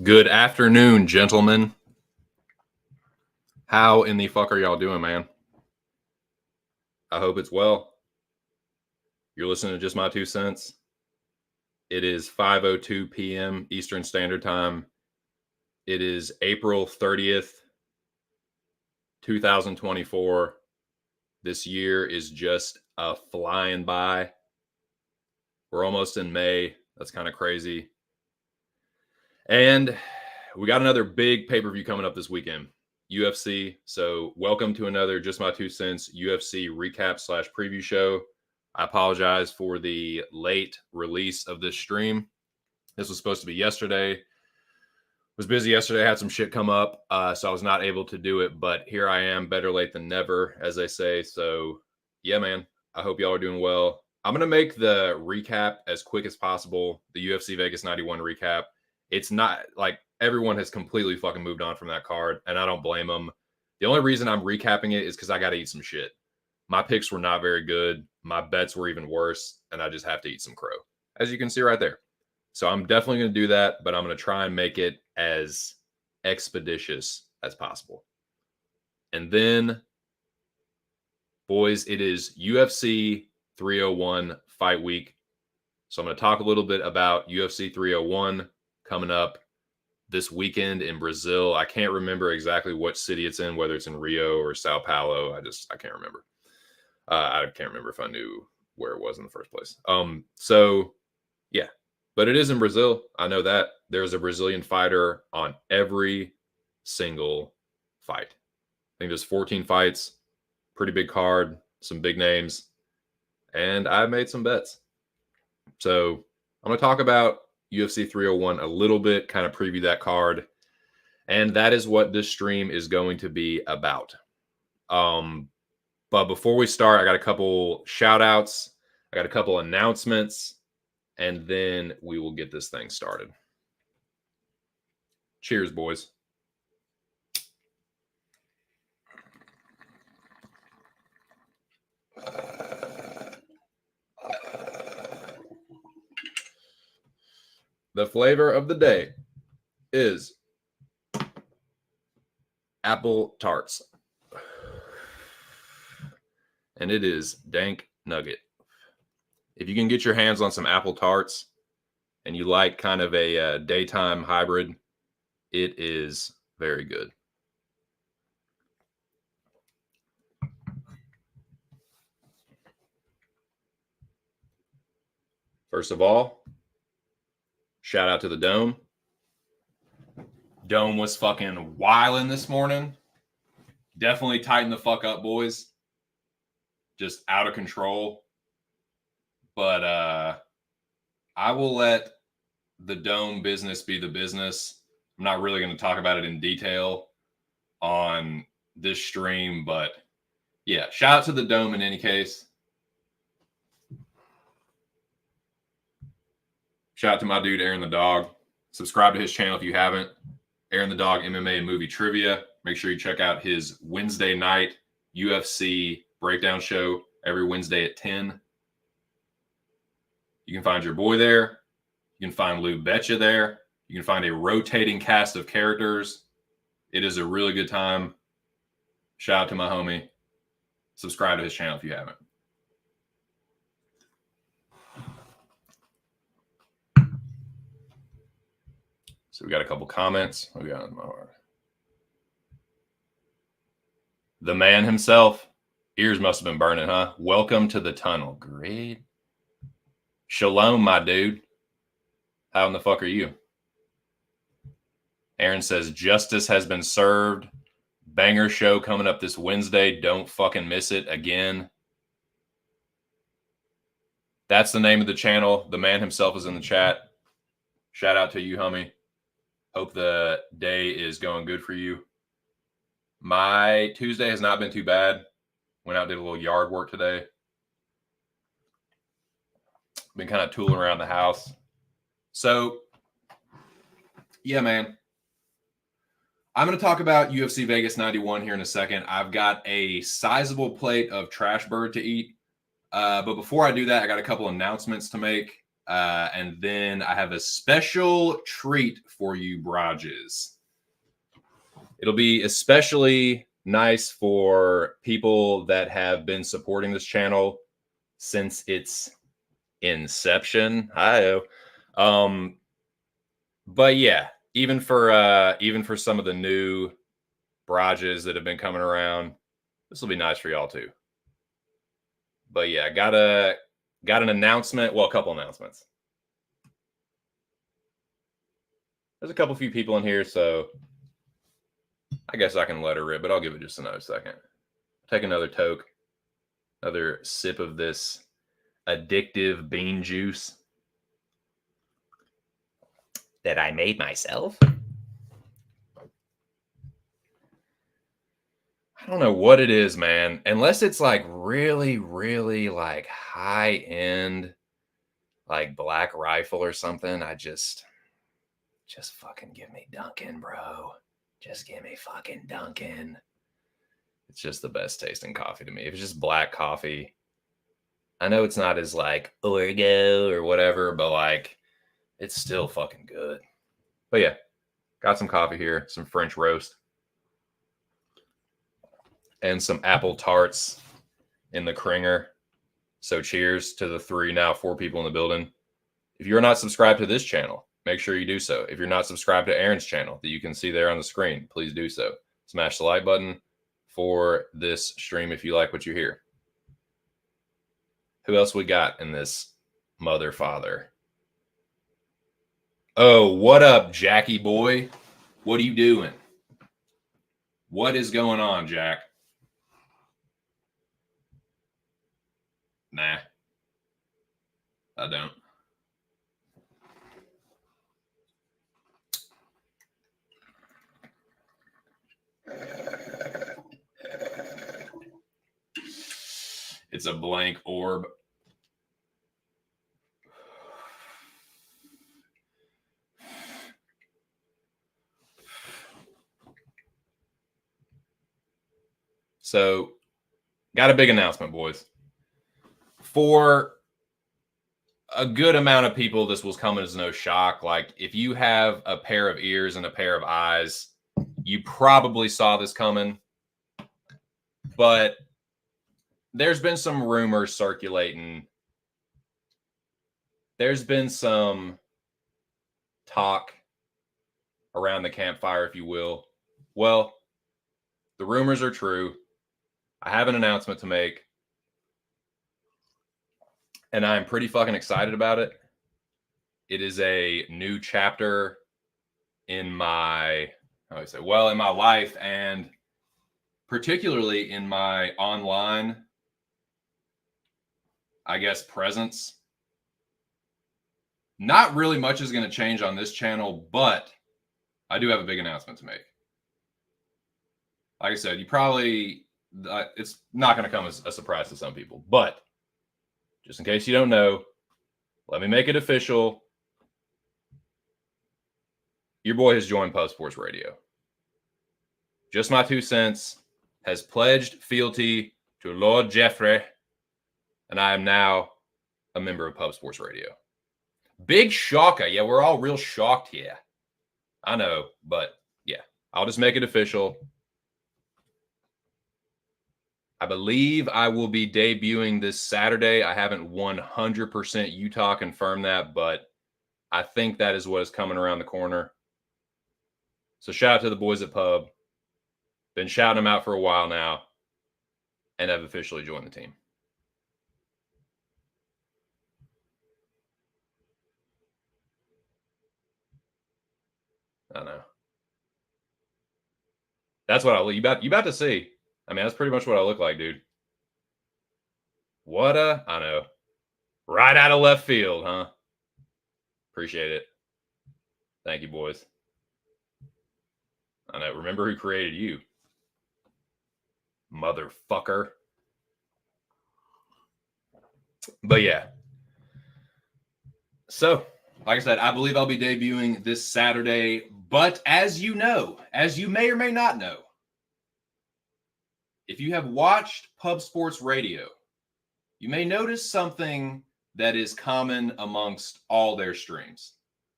Good afternoon, gentlemen. How in the fuck are y'all doing, man? I hope it's well. You're listening to Just My Two Cents. It is 5:02 p.m. Eastern Standard Time. It is April 30th, 2024. This year is just flying by. We're almost in May. That's kind of crazy. And we got another big pay-per-view coming up this weekend. UFC. So welcome to another Just My Two Cents UFC recap / preview show. I apologize for the late release of this stream. This was supposed to be yesterday. Was busy yesterday. I had some shit come up, so I was not able to do it. But here I am, better late than never, as they say. So yeah, man, I hope y'all are doing well. I'm going to make the recap as quick as possible. The UFC Vegas 91 recap. It's not like everyone has completely fucking moved on from that card, and I don't blame them. The only reason I'm recapping it is because I got to eat some shit. My picks were not very good. My bets were even worse, and I just have to eat some crow, as you can see right there. So I'm definitely going to do that, but I'm going to try and make it as expeditious as possible. And then, boys, it is UFC 301 fight week. So I'm going to talk a little bit about UFC 301 coming up this weekend in Brazil. I can't remember exactly what city it's in, whether it's in Rio or Sao Paulo. I can't remember. I can't remember if I knew where it was in the first place. So yeah, but it is in Brazil. I know that there's a Brazilian fighter on every single fight. I think there's 14 fights, pretty big card, some big names, and I made some bets. So I'm going to talk about UFC 301 a little bit, kind of preview that card. And that is what this stream is going to be about. But before we start, I got a couple shout outs. I got a couple announcements, and then we will get this thing started. Cheers, boys. The flavor of the day is apple tarts. And it is dank nugget. If you can get your hands on some apple tarts and you like kind of a daytime hybrid, it is very good. First of all, shout out to the Dome. Dome was fucking wilding this morning. Definitely tighten the fuck up, boys. Just out of control. But I will let the Dome business be the business. I'm not really going to talk about it in detail on this stream, but yeah, shout out to the Dome in any case. Shout out to my dude, Aaron the Dog. Subscribe to his channel if you haven't. Aaron the Dog MMA and Movie Trivia. Make sure you check out his Wednesday night UFC breakdown show every Wednesday at 10. You can find your boy there. You can find Lou Betcha there. You can find a rotating cast of characters. It is a really good time. Shout out to my homie. Subscribe to his channel if you haven't. So we got a couple comments. We got the man himself. Ears must have been burning, huh? Welcome to the tunnel. Great. Shalom, my dude. How in the fuck are you? Aaron says justice has been served. Banger show coming up this Wednesday. Don't fucking miss it again. That's the name of the channel. The man himself is in the chat. Shout out to you, homie. Hope the day is going good for you. My Tuesday has not been too bad. Went out, did a little yard work today. Been kind of tooling around the house. So, yeah, man. I'm going to talk about UFC Vegas 91 here in a second. I've got a sizable plate of trash bird to eat. But before I do that, I got a couple announcements to make. And then I have a special treat for you, Brages. It'll be especially nice for people that have been supporting this channel since its inception. Hi-oh. But yeah, even for some of the new Brages that have been coming around, this will be nice for y'all too. But yeah, got an announcement. Well, a couple announcements. There's a few people in here, so I guess I can let her rip, but I'll give it just another second. Take another toke, another sip of this addictive bean juice that I made myself. I don't know what it is, man. Unless it's like really, really like high end, like Black Rifle or something. I just fucking give me Dunkin', bro. Just give me fucking Dunkin'. It's just the best tasting coffee to me. If it's just black coffee, I know it's not as like Orgo or whatever, but like it's still fucking good. But yeah, got some coffee here, some French roast, and some apple tarts in the Kringer. So cheers to the 4 people in the building. If you're not subscribed to this channel, make sure you do so. If you're not subscribed to Aaron's channel that you can see there on the screen, please do so. Smash the like button for this stream if you like what you hear. Who else we got in this mother father? Oh, what up, Jackie boy? What are you doing? What is going on, Jack? Nah, I don't. It's a blank orb. So, got a big announcement, boys. For a good amount of people, this was coming as no shock. Like, if you have a pair of ears and a pair of eyes, you probably saw this coming. But there's been some rumors circulating. There's been some talk around the campfire, if you will. Well, the rumors are true. I have an announcement to make, and I'm pretty fucking excited about it. It is a new chapter in my, in my life, and particularly in my online, I guess, presence. Not really much is going to change on this channel, but I do have a big announcement to make. Like I said, you probably, it's not going to come as a surprise to some people, but just in case you don't know, let me make it official. Your boy has joined Pub Sports Radio. Just My 2 cents has pledged fealty to Lord Jeffrey, and I am now a member of Pub Sports Radio. Big shocker. Yeah, we're all real shocked here. I know, but yeah, I'll just make it official. I believe I will be debuting this Saturday. I haven't 100% Utah confirmed that, but I think that is what is coming around the corner. So shout out to the boys at Pub. Been shouting them out for a while now and have officially joined the team. I know. That's what you about to see. I mean, that's pretty much what I look like, dude. I know. Right out of left field, huh? Appreciate it. Thank you, boys. I know. Remember who created you. Motherfucker. But yeah. So, like I said, I believe I'll be debuting this Saturday. But as you know, as you may or may not know, if you have watched Pub Sports Radio, you may notice something that is common amongst all their streams.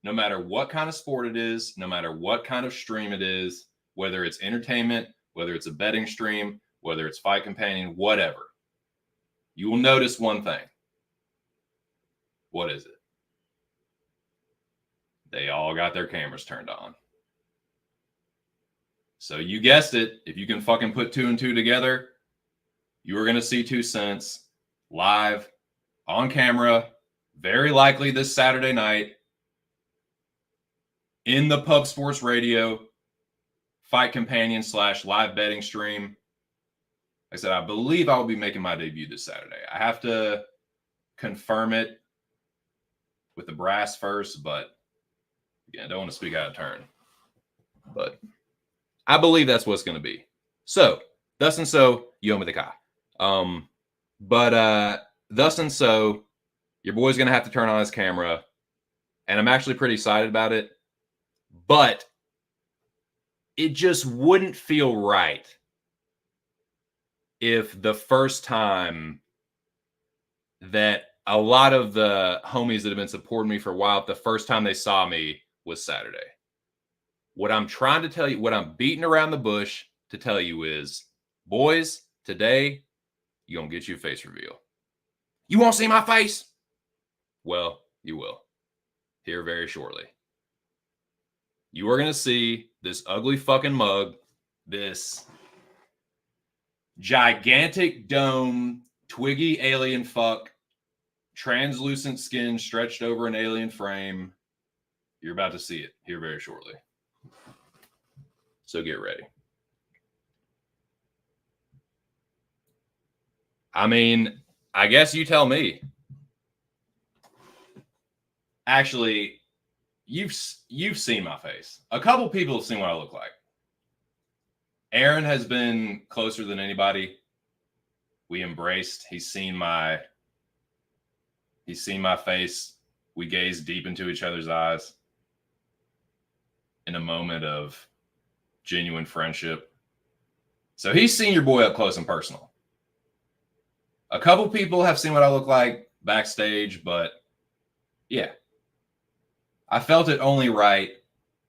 No matter what kind of sport it is, no matter what kind of stream it is, whether it's entertainment, whether it's a betting stream, whether it's Fight Companion, whatever, you will notice one thing. What is it? They all got their cameras turned on. So you guessed it. If you can fucking put 2 and 2 together, you are going to see 2 Cents live on camera, very likely this Saturday night in the Pub Sports Radio Fight Companion / live betting stream. Like I said, I believe I will be making my debut this Saturday. I have to confirm it with the brass first, but again, I don't want to speak out of turn. But I believe that's what's going to be. So, thus and so, Yoma the Kai. Thus and so, your boy's going to have to turn on his camera. And I'm actually pretty excited about it. But it just wouldn't feel right if the first time that a lot of the homies that have been supporting me for a while, the first time they saw me was Saturday. What I'm trying to tell you, what I'm beating around the bush to tell you is, boys, today, you're going to get you a face reveal. You won't see my face? Well, you will. Here very shortly. You are going to see this ugly fucking mug, this gigantic dome, twiggy alien fuck, translucent skin stretched over an alien frame. You're about to see it here very shortly. So get ready. I mean, I guess you tell me. Actually, you've seen my face. A couple people have seen what I look like. Aaron has been closer than anybody. We embraced. He's seen my face. We gazed deep into each other's eyes in a moment of genuine friendship. So he's seen your boy up close and personal. A couple people have seen what I look like backstage, but yeah. I felt it only right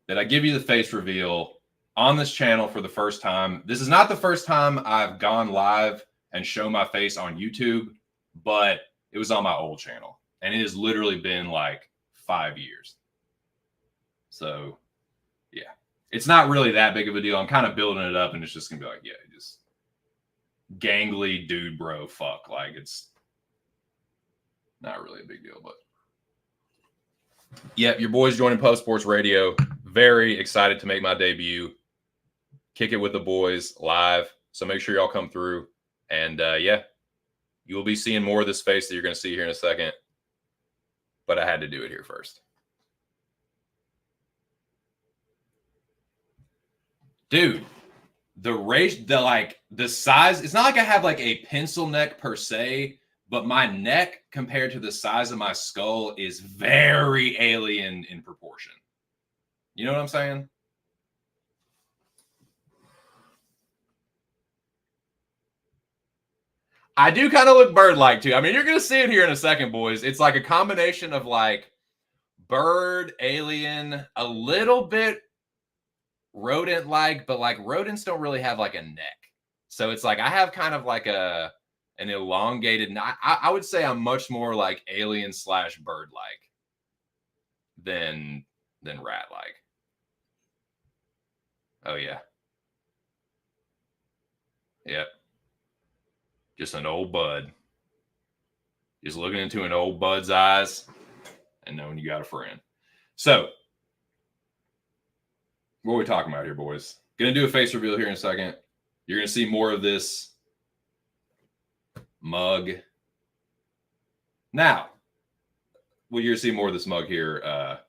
that I give you the face reveal on this channel for the first time. This is not the first time I've gone live and shown my face on YouTube, but it was on my old channel. And it has literally been like 5 years. So, yeah. It's not really that big of a deal. I'm kind of building it up, and it's just going to be like, yeah, just gangly dude bro fuck. Like, it's not really a big deal, but yep, your boy's joining Pub Sports Radio. Very excited to make my debut. Kick it with the boys live. So make sure y'all come through. And yeah, you will be seeing more of this face that you're going to see here in a second. But I had to do it here first. Dude, the size, it's not like I have like a pencil neck per se, but my neck compared to the size of my skull is very alien in proportion. You know what I'm saying? I do kind of look bird-like too. I mean, you're going to see it here in a second, boys. It's like a combination of like bird, alien, a little bit rodent-like, but like rodents don't really have like a neck. So it's like I have kind of like an elongated, I would say I'm much more like alien / bird-like than rat-like. Oh, yeah. Yep. Just an old bud. Just looking into an old bud's eyes and knowing you got a friend. So, what are we talking about here, boys? Gonna do a face reveal here in a second. You're gonna see more of this mug. Now, well, you're gonna see more of this mug here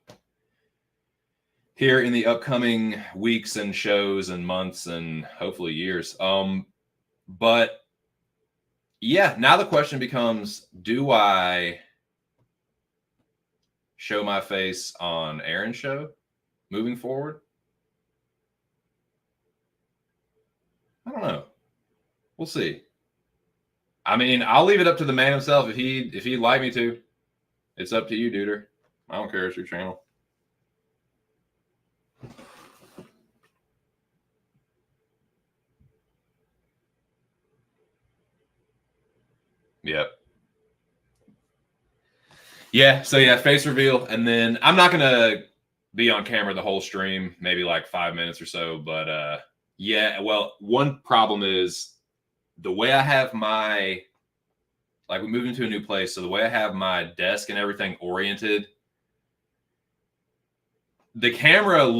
here in the upcoming weeks and shows and months and hopefully years. But yeah, now the question becomes, do I show my face on Aaron's show moving forward? I don't know. We'll see. I mean, I'll leave it up to the man himself. If he'd like me to, it's up to you, duder. I don't care. It's your channel. Yep. Yeah. So yeah, face reveal, and then I'm not gonna be on camera the whole stream. Maybe like 5 minutes or so. But yeah. Well, one problem is the way I have my, like, we moved into a new place, so the way I have my desk and everything oriented, the camera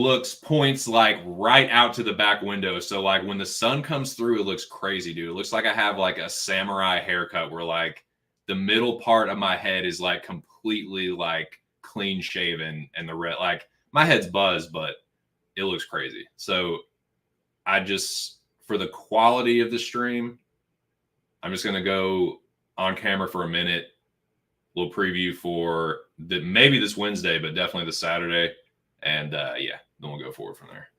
points like right out to the back window. So like when the sun comes through, it looks crazy, dude. It looks like I have like a samurai haircut where like the middle part of my head is like completely like clean shaven, and the red, like my head's buzzed, but it looks crazy. So I just, for the quality of the stream, I'm just gonna go on camera for a minute. Little preview for maybe this Wednesday, but definitely the Saturday. And yeah, then we'll go forward from there.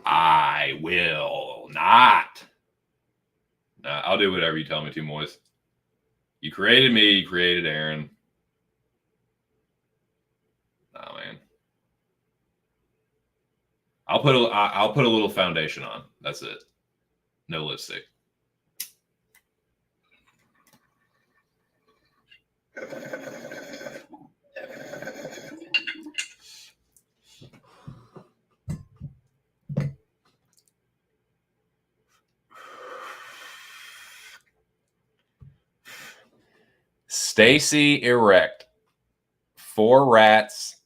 I will not. Nah, I'll do whatever you tell me to, Moise. You created me. You created Aaron. Oh man. I'll put a little foundation on. That's it. No lipstick. Stacy Erect, 4 rats,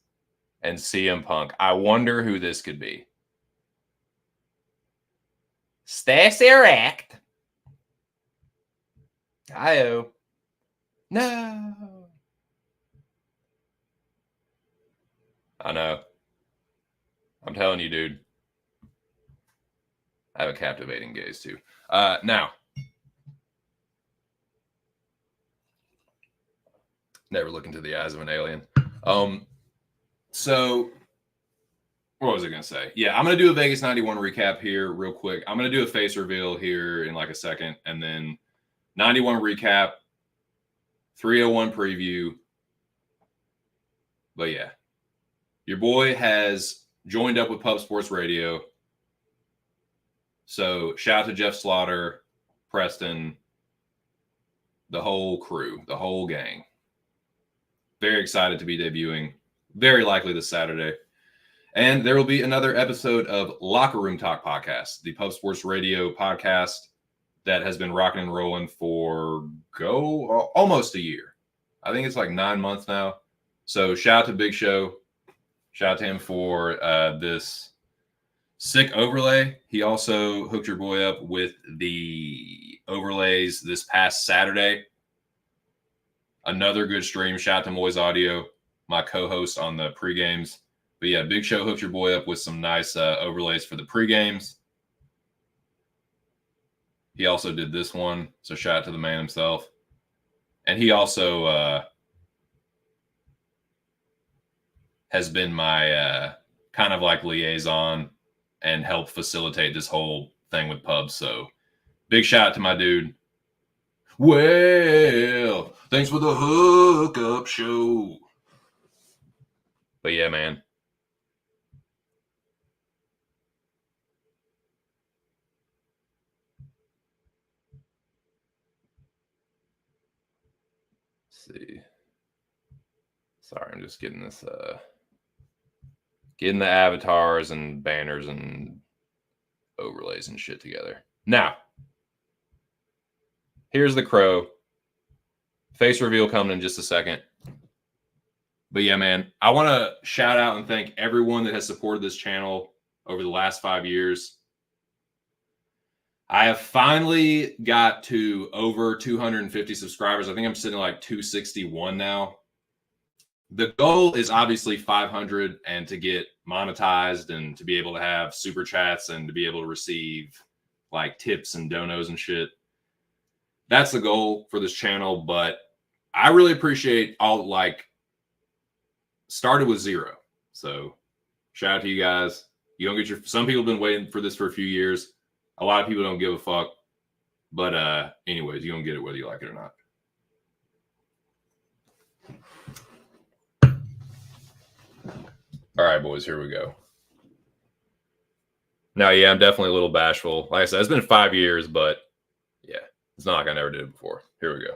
and CM Punk. I wonder who this could be. Stacy Erect. Hi-oh. No. I know. I'm telling you, dude. I have a captivating gaze too. Now, never look into the eyes of an alien. So what was I gonna say? Yeah, I'm gonna do a Vegas 91 recap here real quick. I'm gonna do a face reveal here in like a second, and then 91 recap, 301 preview. But yeah, your boy has joined up with Pub Sports Radio. So shout out to Jeff Slaughter, Preston, the whole crew, the whole gang. Very excited to be debuting, very likely this Saturday. And there will be another episode of Locker Room Talk Podcast, the Pub Sports Radio podcast that has been rocking and rolling for almost a year. I think it's like 9 months now. So shout out to Big Show. Shout out to him for this sick overlay. He also hooked your boy up with the overlays this past Saturday. Another good stream. Shout out to Moise Audio, my co-host on the pre-games. But yeah, Big Show hooked your boy up with some nice overlays for the pre-games. He also did this one. So shout out to the man himself. And he also has been my kind of like liaison and help facilitate this whole thing with Pubs. So big shout out to my dude. Well, thanks for the hookup show. But yeah, man. Let's see. Sorry, I'm just getting this getting the avatars and banners and overlays and shit together. Now, here's the crow. Face reveal coming in just a second. But yeah, man, I want to shout out and thank everyone that has supported this channel over the last 5 years. I have finally got to over 250 subscribers. I think I'm sitting at like 261 now. The goal is obviously 500 and to get monetized and to be able to have super chats and to be able to receive like tips and donos and shit. That's the goal for this channel, but I really appreciate all like started with 0. So shout out to you guys. You don't get some people have been waiting for this for a few years. A lot of people don't give a fuck. But anyways, you don't get it whether you like it or not. All right, boys, here we go. Now, yeah, I'm definitely a little bashful. Like I said, it's been 5 years, but yeah, it's not like I never did it before. Here we go.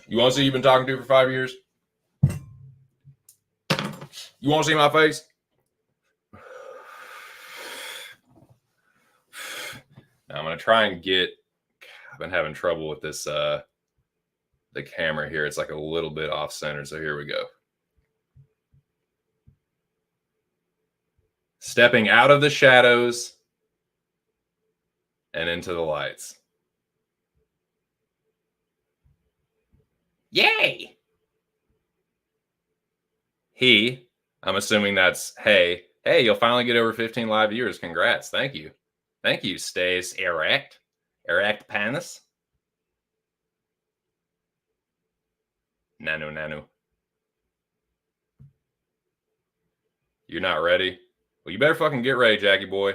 You want to see who you've been talking to for 5 years? You want to see my face? Now I'm going to try and get... I've been having trouble with this, the camera here. It's like a little bit off center, so here we go. Stepping out of the shadows and into the lights. Yay! He, I'm assuming that's hey, you'll finally get over 15 live viewers. Congrats. Thank you. Thank you, Stace Erect Panis. Nanu. You're not ready? Well, you better fucking get ready, Jackie boy.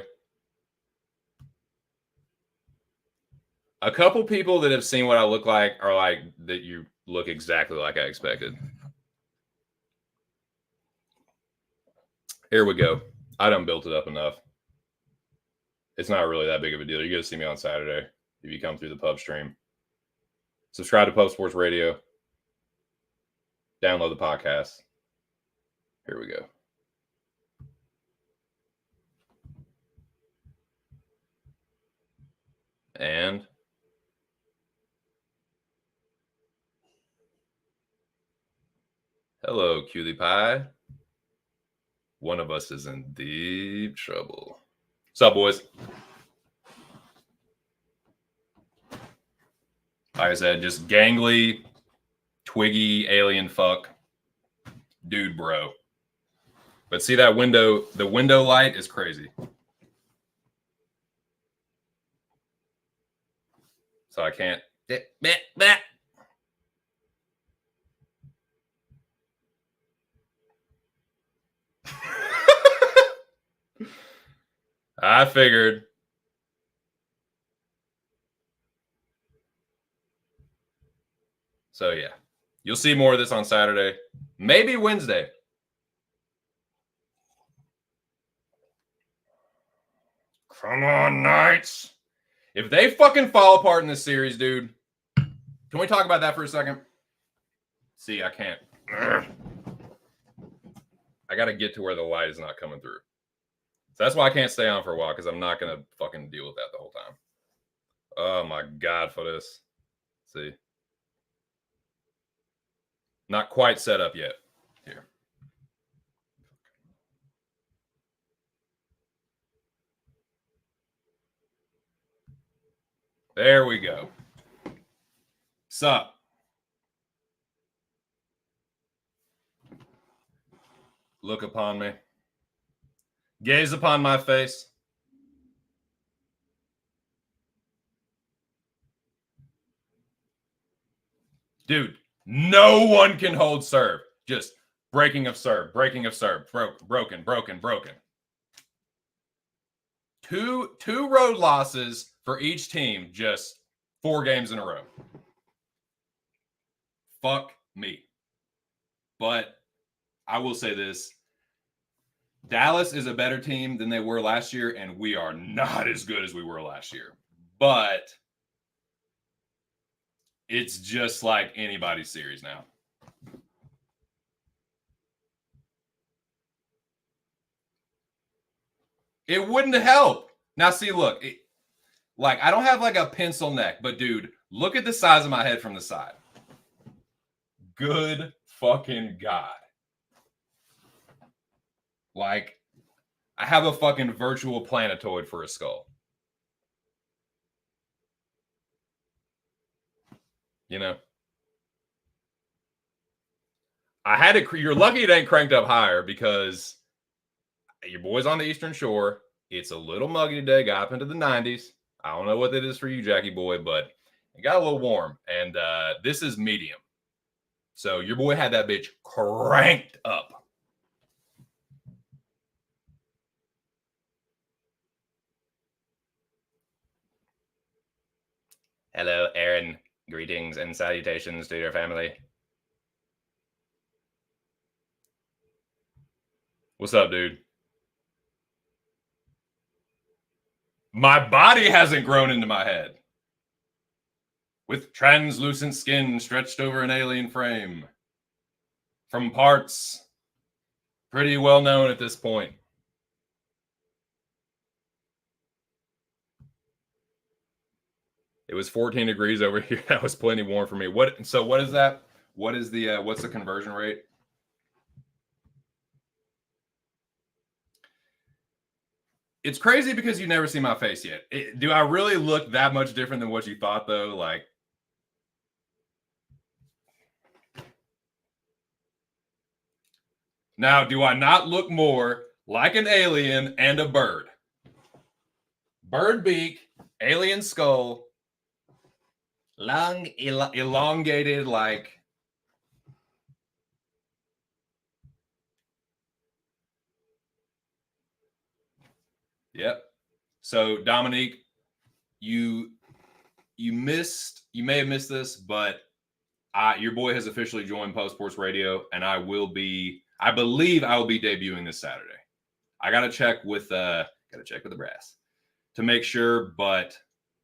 A couple people that have seen what I look like are like, that you look exactly like I expected. Here we go. I done built it up enough. It's not really that big of a deal. You're going to see me on Saturday if you come through the pub stream. Subscribe to Pub Sports Radio. Download the podcast. Here we go. And hello, Cutie Pie. One of us is in deep trouble. What's up, boys? Like I said, just gangly, twiggy, alien fuck dude, bro. But see that window, the window light is crazy. So I can't. I figured. So yeah, you'll see more of this on Saturday, maybe Wednesday. Come on, Knights. If they fucking fall apart in this series, dude, can we talk about that for a second? See, I can't. I got to get to where the light is not coming through. So that's why I can't stay on for a while, because I'm not going to fucking deal with that the whole time. Oh, my God, for this. See. Not quite set up yet. Here. There we go. Sup? Look upon me. Gaze upon my face. Dude, no one can hold serve. Just breaking of serve, broken. Two road losses for each team, just 4 games in a row. Fuck me. But I will say this. Dallas is a better team than they were last year, and we are not as good as we were last year. But it's just like anybody's series now. It wouldn't help. Now, see, look, I don't have like a pencil neck, but dude, look at the size of my head from the side. Good fucking God. Like, I have a fucking virtual planetoid for a skull. You know? I had it. You're lucky it ain't cranked up higher because your boy's on the Eastern Shore. It's a little muggy today. Got up into the 90s. I don't know what that is for you, Jackie boy, but it got a little warm. And this is medium. So your boy had that bitch cranked up. Hello, Aaron. Greetings and salutations to your family. What's up, dude? My body hasn't grown into my head. With translucent skin stretched over an alien frame. From parts pretty well known at this point. It was 14 degrees over here. That was plenty warm for me. What is that? What is the what's the conversion rate? It's crazy because you never see my face yet. Do I really look that much different than what you thought though? Like, now, do I not look more like an alien and a bird? Bird beak, alien skull, long, elongated, like. Yep. So, Dominique, you may have missed this, but your boy has officially joined Post Sports Radio, and I believe I will be debuting this Saturday. I gotta check with the brass to make sure, but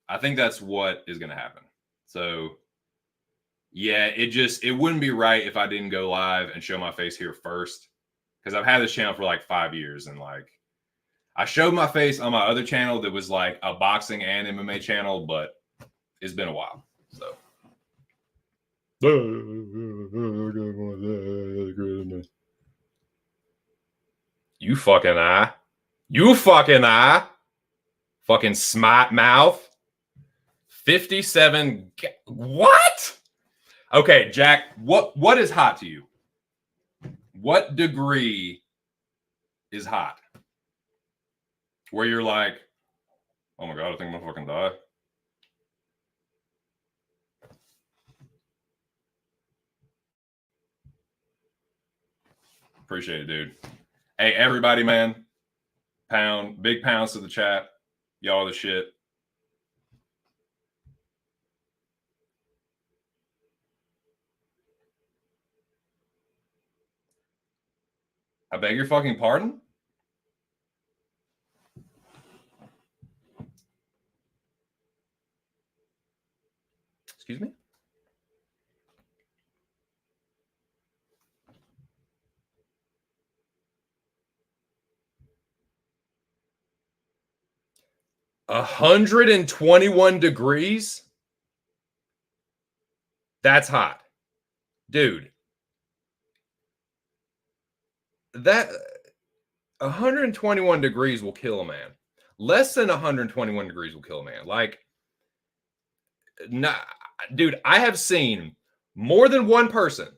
I think that's what is gonna happen. So yeah, it wouldn't be right if I didn't go live and show my face here first, because I've had this channel for like 5 years, and like I showed my face on my other channel that was like a boxing and MMA channel, but it's been a while. So you fucking fucking smart mouth. 57. What? Okay, Jack, what is hot to you? What degree is hot? Where you're like, oh my God, I think I'm gonna fucking die. Appreciate it, dude. Hey, everybody, man. Big pounds to the chat. Y'all are the shit. I beg your fucking pardon? Excuse me? A 121 degrees? That's hot. Dude. That 121 degrees will kill a man. Less than 121 degrees will kill a man. Like, nah, dude, I have seen more than one person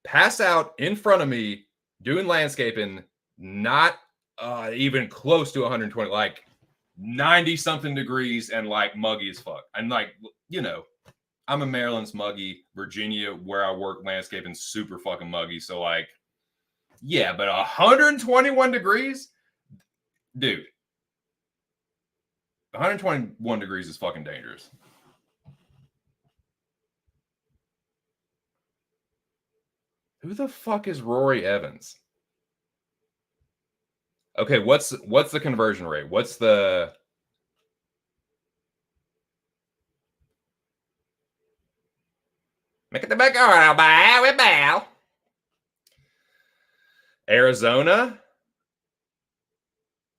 pass out in front of me doing landscaping, not even close to 120, like 90 something degrees and like muggy as fuck. And like, you know, I'm in Maryland's muggy, Virginia, where I work landscaping, super fucking muggy. So like, yeah, but 121 degrees, dude, 121 degrees is fucking dangerous. Who the fuck is Rory Evans? Okay, what's the conversion rate? What's the make it the back bow. Arizona?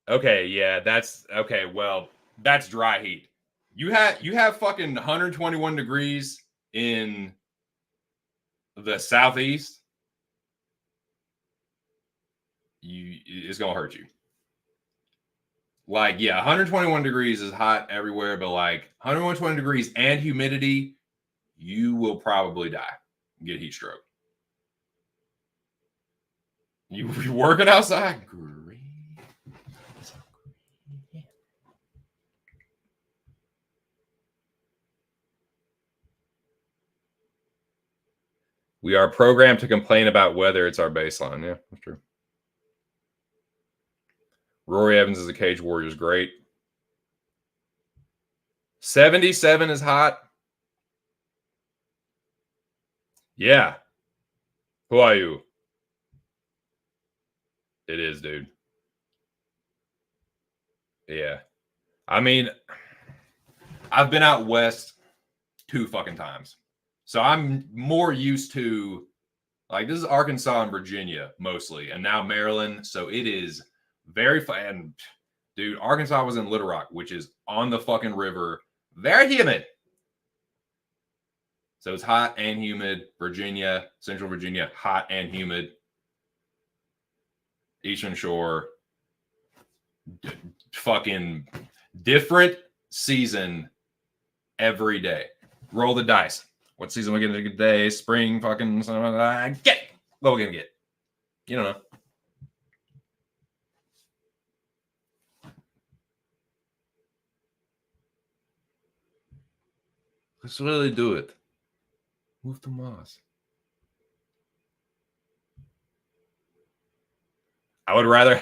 Okay, yeah, that's okay. Well, that's dry heat. You have fucking 121 degrees in the southeast. It's gonna hurt you. Like, yeah, 121 degrees is hot everywhere, but like 120 degrees and humidity, you will probably die, get heat stroke. You working outside? Great. We are programmed to complain about weather. It's our baseline. Yeah, that's true. Rory Evans as a Cage Warrior is great. 77 is hot. Yeah. Who are you? It is, dude. Yeah. I mean, I've been out west 2 fucking times. So I'm more used to, like, this is Arkansas and Virginia mostly, and now Maryland. So it is very fun. Dude, Arkansas was in Little Rock, which is on the fucking river. Very humid. So it's hot and humid. Virginia, Central Virginia, hot and humid. Eastern Shore, fucking different season every day. Roll the dice. What season we getting today? Spring, fucking get. What we gonna get? You don't know. Let's really do it. Move to Mars. I would rather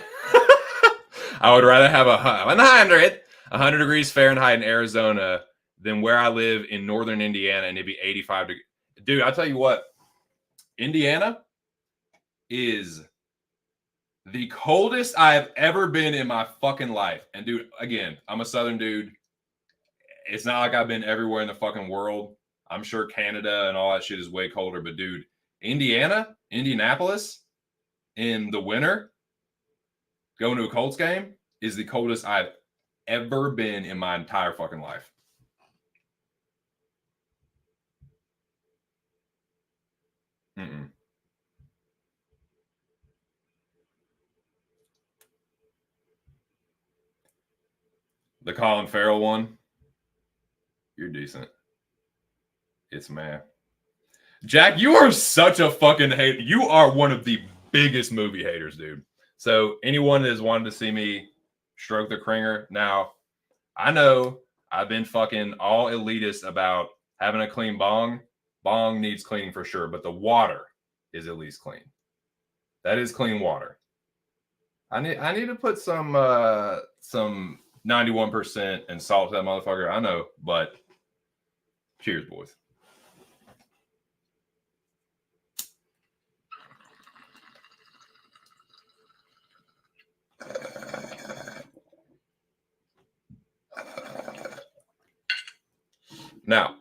have 100 degrees Fahrenheit in Arizona than where I live in northern Indiana, and it'd be 85 degrees. Dude, I'll tell you what, Indiana is the coldest I've ever been in my fucking life. And dude, again, I'm a southern dude. It's not like I've been everywhere in the fucking world. I'm sure Canada and all that shit is way colder, but dude, Indianapolis in the winter, going to a Colts game is the coldest I've ever been in my entire fucking life. Mm-mm. The Colin Farrell one, you're decent. It's man. Jack, you are such a fucking hate. You are one of the biggest movie haters, dude. So anyone that has wanted to see me stroke the cringer, now I know I've been fucking all elitist about having a clean bong. Bong needs cleaning for sure, but the water is at least clean. That is clean water. I need to put some 91% and salt to that motherfucker. I know, but cheers, boys. Now,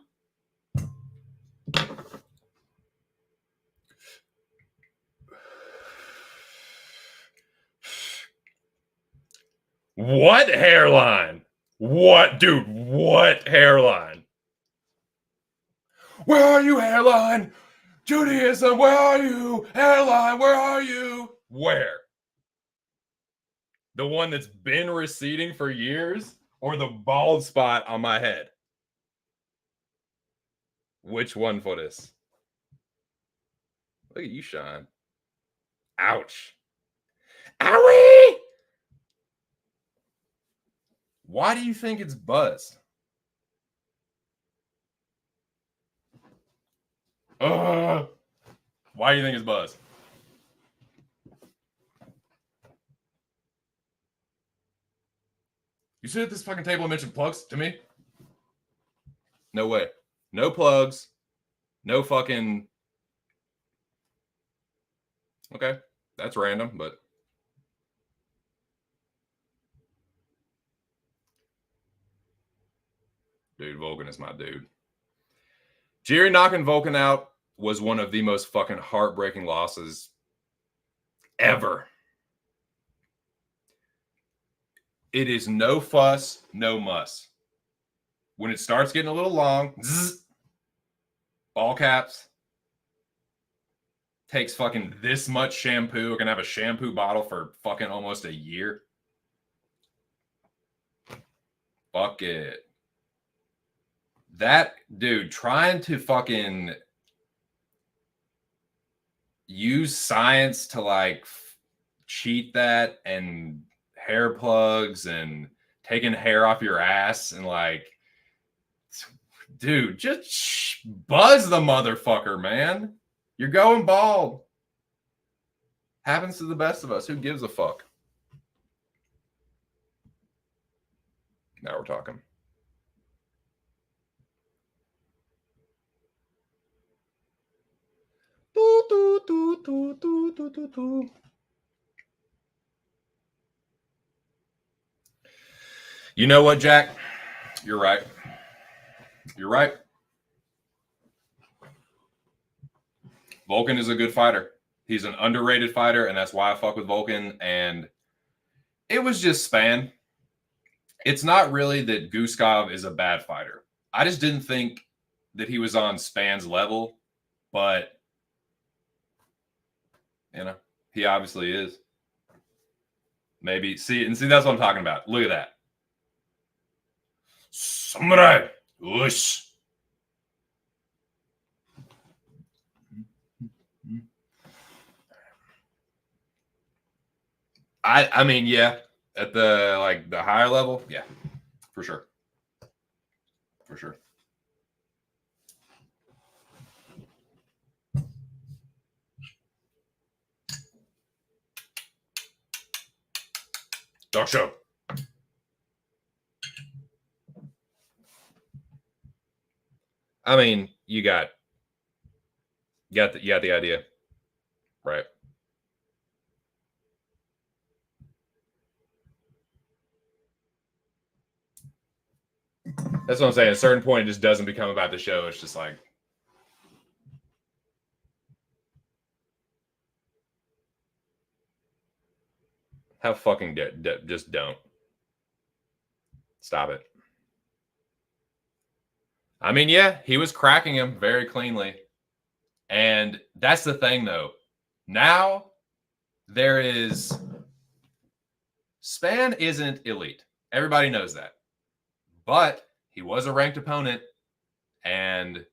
what hairline? What, dude? What hairline? Where are you, hairline? Judaism, where are you? Hairline, where are you? Where? The one that's been receding for years, or the bald spot on my head? Which one for this? Look at you shine. Ouch. Owie! Why do you think it's Buzz? Why do you think it's Buzz? You sit at this fucking table and mention plugs to me? No way. No plugs. No fucking. Okay. That's random, but. Dude, Vulcan is my dude. Jerry knocking Vulcan out was one of the most fucking heartbreaking losses ever. It is no fuss, no muss. When it starts getting a little long, zzz, all caps, takes fucking this much shampoo. We're going to have a shampoo bottle for fucking almost a year. Fuck it. That dude trying to fucking use science to like cheat that and hair plugs and taking hair off your ass and like, dude, just buzz the motherfucker, man. You're going bald. Happens to the best of us. Who gives a fuck? Now we're talking. You know what, Jack? You're right. You're right. Vulcan is a good fighter. He's an underrated fighter, and that's why I fuck with Vulcan. And it was just Spann. It's not really that Guskov is a bad fighter. I just didn't think that he was on Spann's level, but you know, he obviously is. Maybe see that's what I'm talking about. Look at that. Samurai. Whoosh. I mean, yeah, at the like the higher level, yeah, for sure. For sure. Dog show. I mean, you got the idea, right? That's what I'm saying. At a certain point, it just doesn't become about the show. It's just like, how fucking just don't. Stop it. I mean, yeah, he was cracking him very cleanly. And that's the thing, though. Now there is Spann isn't elite. Everybody knows that. But he was a ranked opponent. And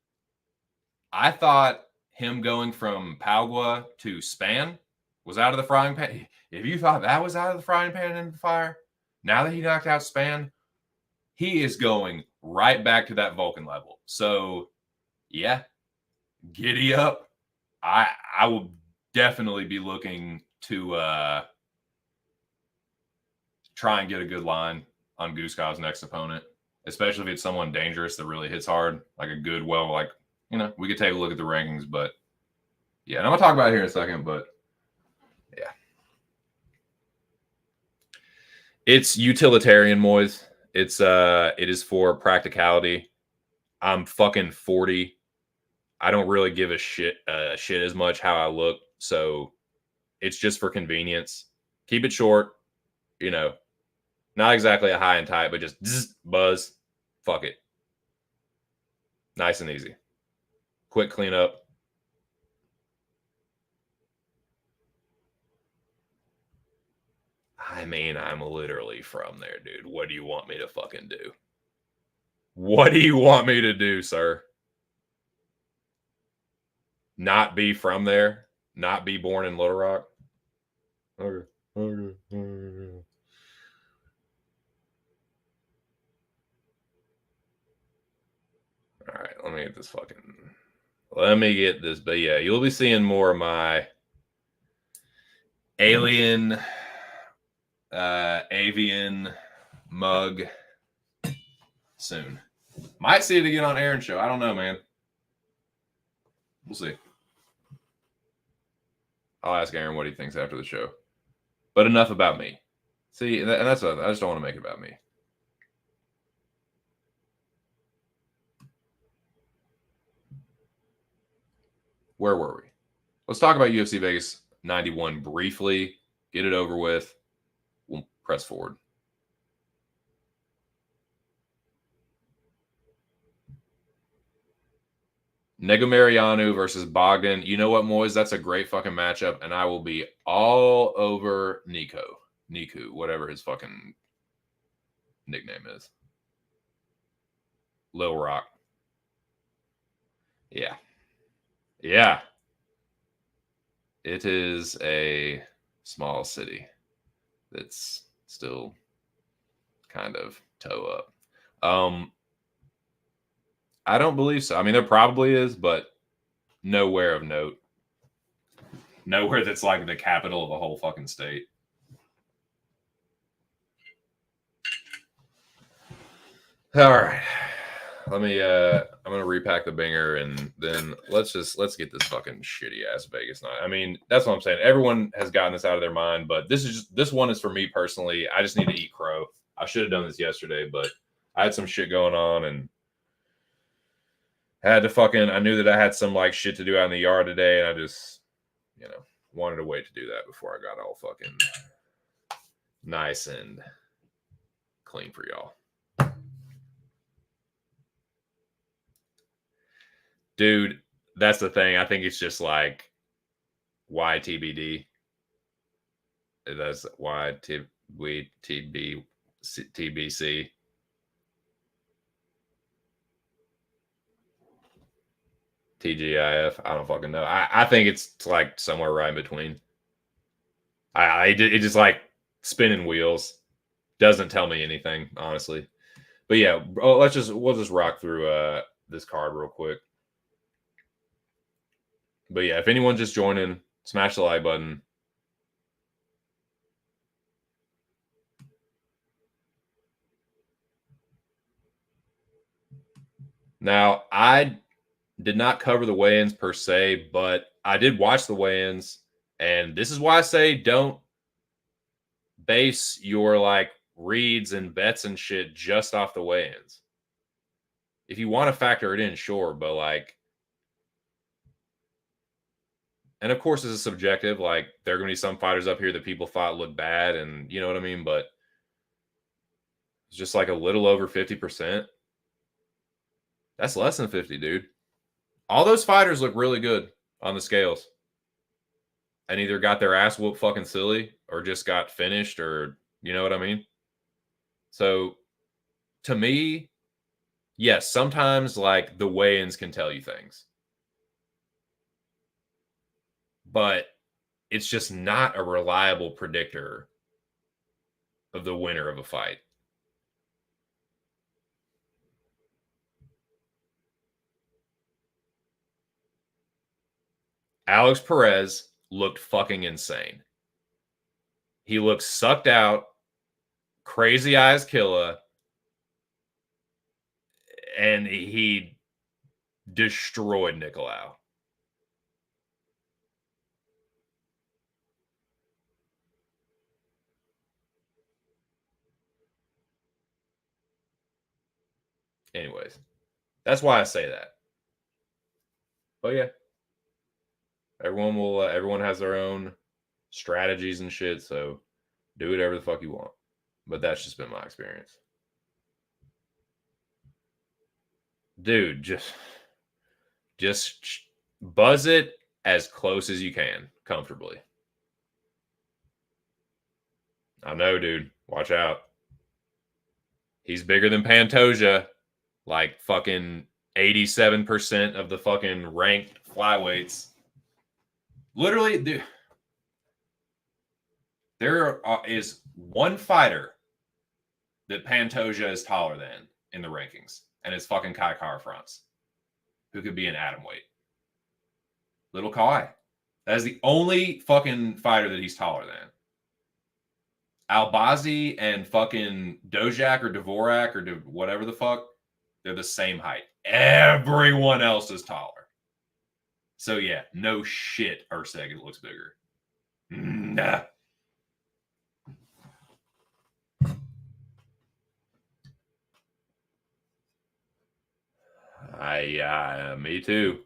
I thought him going from Palgua to Spann was out of the frying pan. If you thought that was out of the frying pan into the fire, now that he knocked out Spann, he is going right back to that Vulcan level. So, yeah, giddy up. I will definitely be looking to try and get a good line on Guskov's next opponent, especially if it's someone dangerous that really hits hard, like a good, well, like, you know, we could take a look at the rankings, but yeah, and I'm gonna talk about it here in a second, but yeah. It's utilitarian, Moise. It is for practicality. I'm fucking 40. I don't really give a shit as much how I look, so it's just for convenience. Keep it short, you know, not exactly a high and tight, but just zzz, buzz. Fuck it. Nice and easy. Quick cleanup. I mean, I'm literally from there, dude. What do you want me to fucking do? What do you want me to do, sir? Not be from there? Not be born in Little Rock? Okay. All right, let me get this fucking. Let me get this. But yeah, you'll be seeing more of my alien, avian mug soon. Might see it again on Aaron's show. I don't know, man. We'll see. I'll ask Aaron what he thinks after the show. But enough about me. See, and that's what I just don't want to make it about me. where were we? Let's talk about UFC Vegas 91 briefly. Get it over with. We'll press forward. Negumereanu versus Bogdan. You know what, Moise? That's a great fucking matchup, and I will be all over Niku, whatever his fucking nickname is. Lil Rock. Yeah. Yeah. It is a small city that's still kind of toe up. I don't believe so. I mean, there probably is, but nowhere of note. Nowhere that's like the capital of the whole fucking state. All right. Let me I'm gonna repack the binger and then let's get this fucking shitty ass Vegas night. I mean, that's what I'm saying. Everyone has gotten this out of their mind, but this one is for me personally. I just need to eat crow. I should have done this yesterday, but I had some shit going on and had to I knew that I had some like shit to do out in the yard today, and I just, wanted to wait to do that before I got all fucking nice and clean for y'all. Dude, that's the thing. I think it's just like YTBD. That's TBC. TGIF. I don't fucking know. I think it's like somewhere right in between. It just like spinning wheels. Doesn't tell me anything, honestly. But yeah, we'll just rock through this card real quick. But yeah, if anyone's just joining, smash the like button. Now, I did not cover the weigh-ins per se, but I did watch the weigh-ins, and this is why I say don't base your like reads and bets and shit just off the weigh-ins. If you want to factor it in, sure, but like, and of course, this is subjective. Like, there are going to be some fighters up here that people thought looked bad, and you know what I mean. But it's just like a little over 50%. That's less than 50, dude. All those fighters look really good on the scales, and either got their ass whooped fucking silly, or just got finished, or you know what I mean. So, to me, yes, sometimes like the weigh-ins can tell you things, but it's just not a reliable predictor of the winner of a fight. Alex Perez looked fucking insane. He looked sucked out, crazy eyes killer, and he destroyed Nicolau. Anyways, that's why I say that. But yeah, everyone has their own strategies and shit, so do whatever the fuck you want. But that's just been my experience. Dude, just buzz it as close as you can comfortably. I know, dude. Watch out. He's bigger than Pantoja. Like fucking 87% of the fucking ranked flyweights. Literally, dude, there is one fighter that Pantoja is taller than in the rankings, and it's fucking Kai Kara-France, who could be an atom weight. Little Kai. That is the only fucking fighter that he's taller than. Albazi and fucking Dojak or Dvorak or whatever the fuck, they're the same height. Everyone else is taller. So yeah, no shit, Erceg looks bigger. Nah. Me too.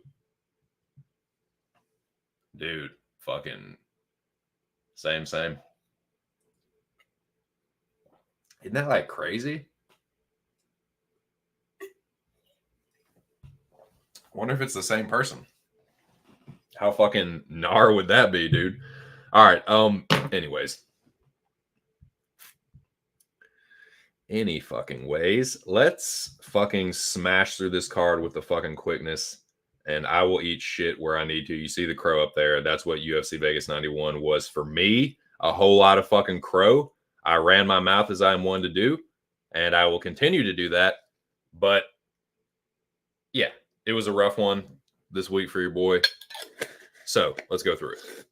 Dude, fucking same. Isn't that like crazy? I wonder if it's the same person. How fucking gnar would that be, dude? All right. Anyways. Any fucking ways. Let's fucking smash through this card with the fucking quickness. And I will eat shit where I need to. You see the crow up there. That's what UFC Vegas 91 was for me. A whole lot of fucking crow. I ran my mouth as I'm one to do. And I will continue to do that. But yeah, it was a rough one this week for your boy. So let's go through it.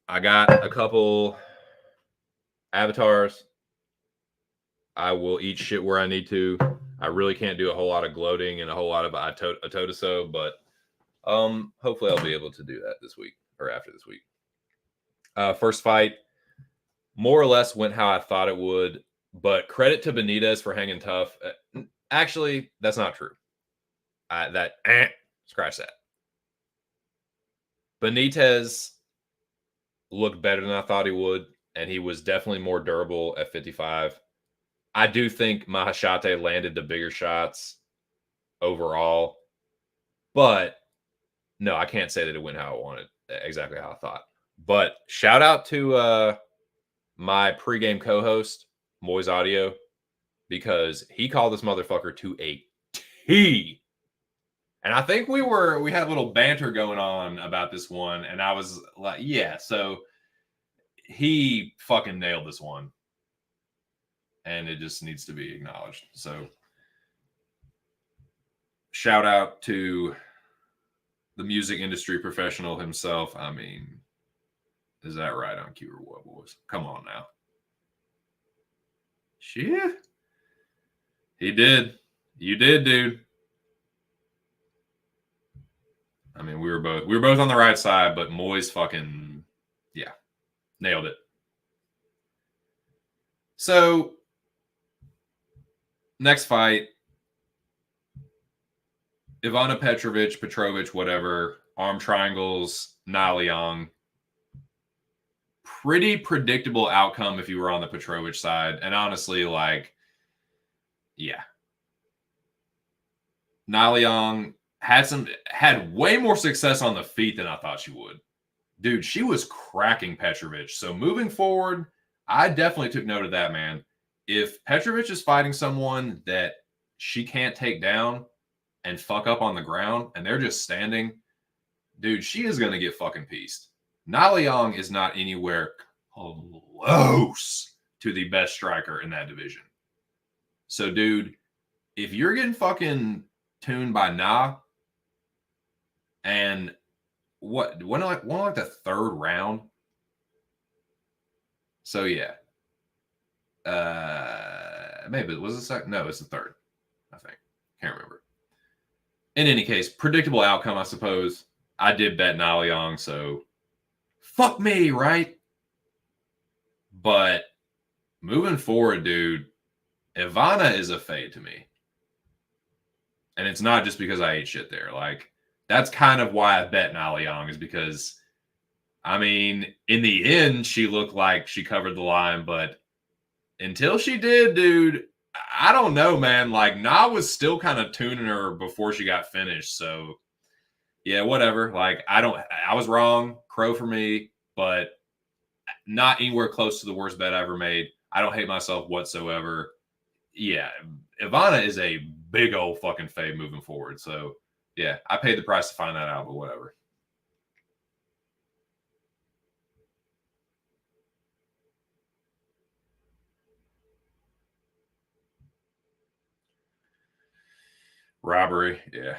I got a couple avatars. I will eat shit where I need to. I really can't do a whole lot of gloating and a whole lot of Atotaso, but hopefully I'll be able to do that this week or after this week. First fight, more or less went how I thought it would, but credit to Benitez for hanging tough. Actually, that's not true. Scratch that. Benitez looked better than I thought he would, and he was definitely more durable at 55. I do think Mahashate landed the bigger shots overall, but no, I can't say that it went how I wanted, exactly how I thought. But shout out to my pregame co-host, Moyes Audio, because he called this motherfucker to a T. And I think we had a little banter going on about this one, and I was like, yeah, so he fucking nailed this one. And it just needs to be acknowledged. So shout out to the music industry professional himself. I mean, is that right on cue or what, boys? Come on now. Shit. He did. You did, dude. I mean, we were both on the right side, but Moyes fucking, yeah, nailed it. So next fight, Ivana Petrovic, whatever, arm triangles, Na Liang. Pretty predictable outcome if you were on the Petrovic side. And honestly, like, yeah. Na Liang had way more success on the feet than I thought she would. Dude, she was cracking Petrovic. So moving forward, I definitely took note of that, man. If Petrovic is fighting someone that she can't take down and fuck up on the ground and they're just standing, dude, she is going to get fucking pieced. Na Liang is not anywhere close to the best striker in that division. So, dude, if you're getting fucking tuned by Na, and what, when like the third round? So, yeah. Maybe it was the second. No, it's the third, I think. Can't remember. In any case, predictable outcome, I suppose. I did bet Na Liang, so fuck me, right? But moving forward, dude, Ivana is a fade to me. And it's not just because I ate shit there. Like, that's kind of why I bet Na Liang, is because, I mean, in the end, she looked like she covered the line, but until she did, dude, I don't know, man. Like, Na was still kind of tuning her before she got finished. So, yeah, whatever. Like, I was wrong. Crow for me, but not anywhere close to the worst bet I ever made. I don't hate myself whatsoever. Yeah, Ivana is a big old fucking fade moving forward. So, yeah, I paid the price to find that out, but whatever. Robbery, yeah.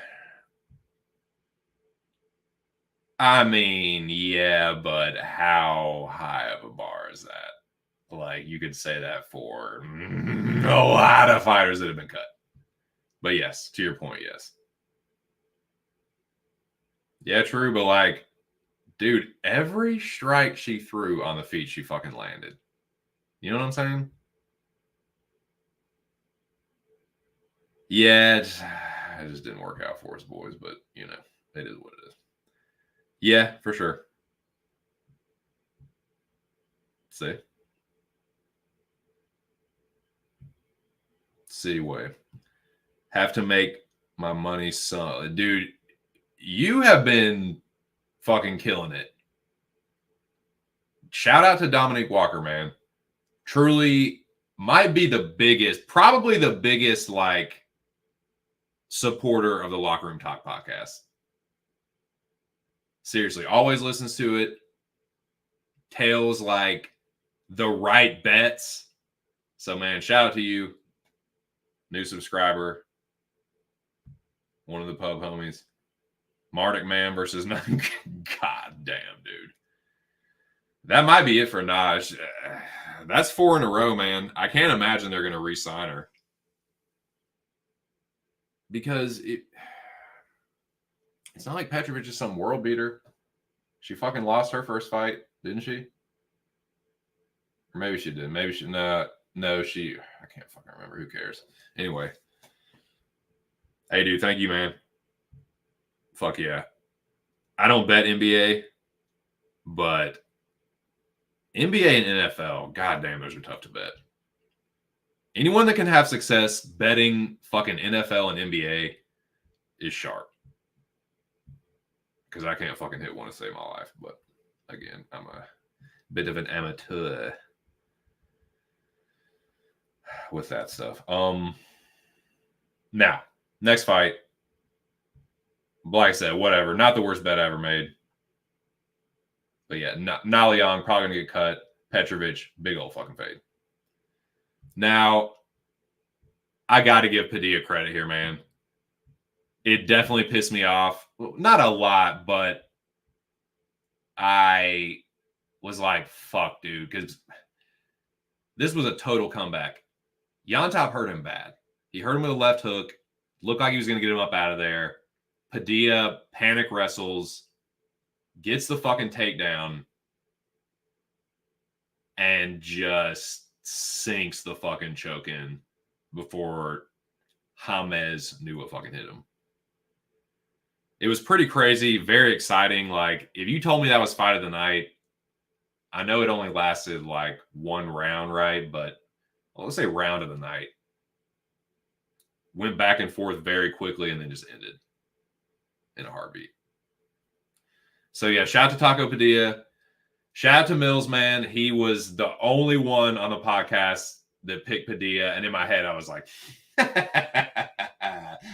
I mean, yeah, but how high of a bar is that? Like, you could say that for a lot of fighters that have been cut. But yes, to your point, yes. Yeah, true, but like, dude, every strike she threw on the feet, she fucking landed. You know what I'm saying? Yeah, it just didn't work out for us, boys, but, you know, it is what it is. Yeah, for sure. See? City way. Have to make my money solid. Dude, you have been fucking killing it. Shout out to Dominique Walker, man. Truly might be the biggest, probably the biggest, like, supporter of the Locker Room Talk podcast. Seriously, always listens to it. Tails like the right bets. So, man, shout out to you. New subscriber. One of the pub homies. Mardic Man versus nothing. God damn, dude. That might be it for Naj. That's 4 in a row, man. I can't imagine they're going to re-sign her. Because it's not like Petrovic is some world beater. She fucking lost her first fight, didn't she? Or maybe she did. Maybe she no, she I can't fucking remember. Who cares? Anyway. Hey dude, thank you, man. Fuck yeah. I don't bet NBA, but NBA and NFL, goddamn, those are tough to bet. Anyone that can have success betting fucking NFL and NBA is sharp. Because I can't fucking hit one to save my life. But again, I'm a bit of an amateur with that stuff. Now, next fight. Like I said, whatever. Not the worst bet I ever made. But yeah, Naliang probably going to get cut. Petrovic, big old fucking fade. Now, I got to give Padilla credit here, man. It definitely pissed me off. Not a lot, but I was like, fuck, dude, because this was a total comeback. Jan Top hurt him bad. He hurt him with a left hook. Looked like he was going to get him up out of there. Padilla panic wrestles, gets the fucking takedown, and just sinks the fucking choke in before James knew what fucking hit him. It was pretty crazy, very exciting. Like, if you told me that was fight of the night, I know it only lasted like one round, right? But let's say round of the night. Went back and forth very quickly and then just ended in a heartbeat. So yeah, shout out to Taco Padilla. Shout out to Mills, man. He was the only one on the podcast that picked Padilla. And in my head, I was like,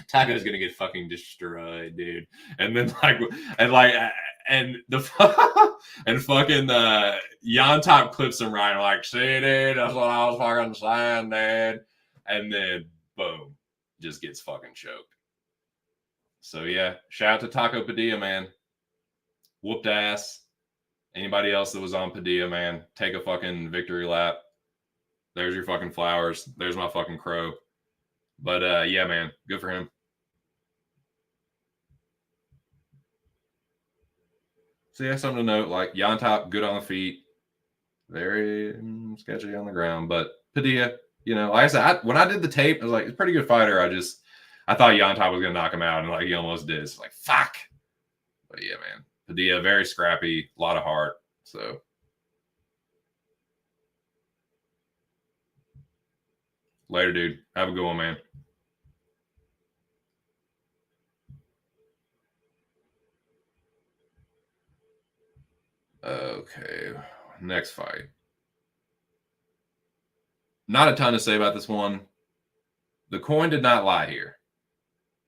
Taco's gonna get fucking destroyed, dude. And then and fucking Jan Top clips him right. I'm like, see, dude, that's what I was fucking saying, dude. And then boom, just gets fucking choked. So yeah, shout out to Taco Padilla, man. Whooped ass. Anybody else that was on Padilla, man, take a fucking victory lap. There's your fucking flowers. There's my fucking crow. But yeah, man, good for him. So yeah, something to note, like Jan Top, good on the feet, very sketchy on the ground. But Padilla, you know, like I said, when I did the tape, I was like, it's a pretty good fighter. I thought Jan Top was gonna knock him out, and like he almost did. It's like fuck. But yeah, man, Padilla, very scrappy, a lot of heart. So later, dude. Have a good one, man. Okay, next fight. Not a ton to say about this one. The coin did not lie here.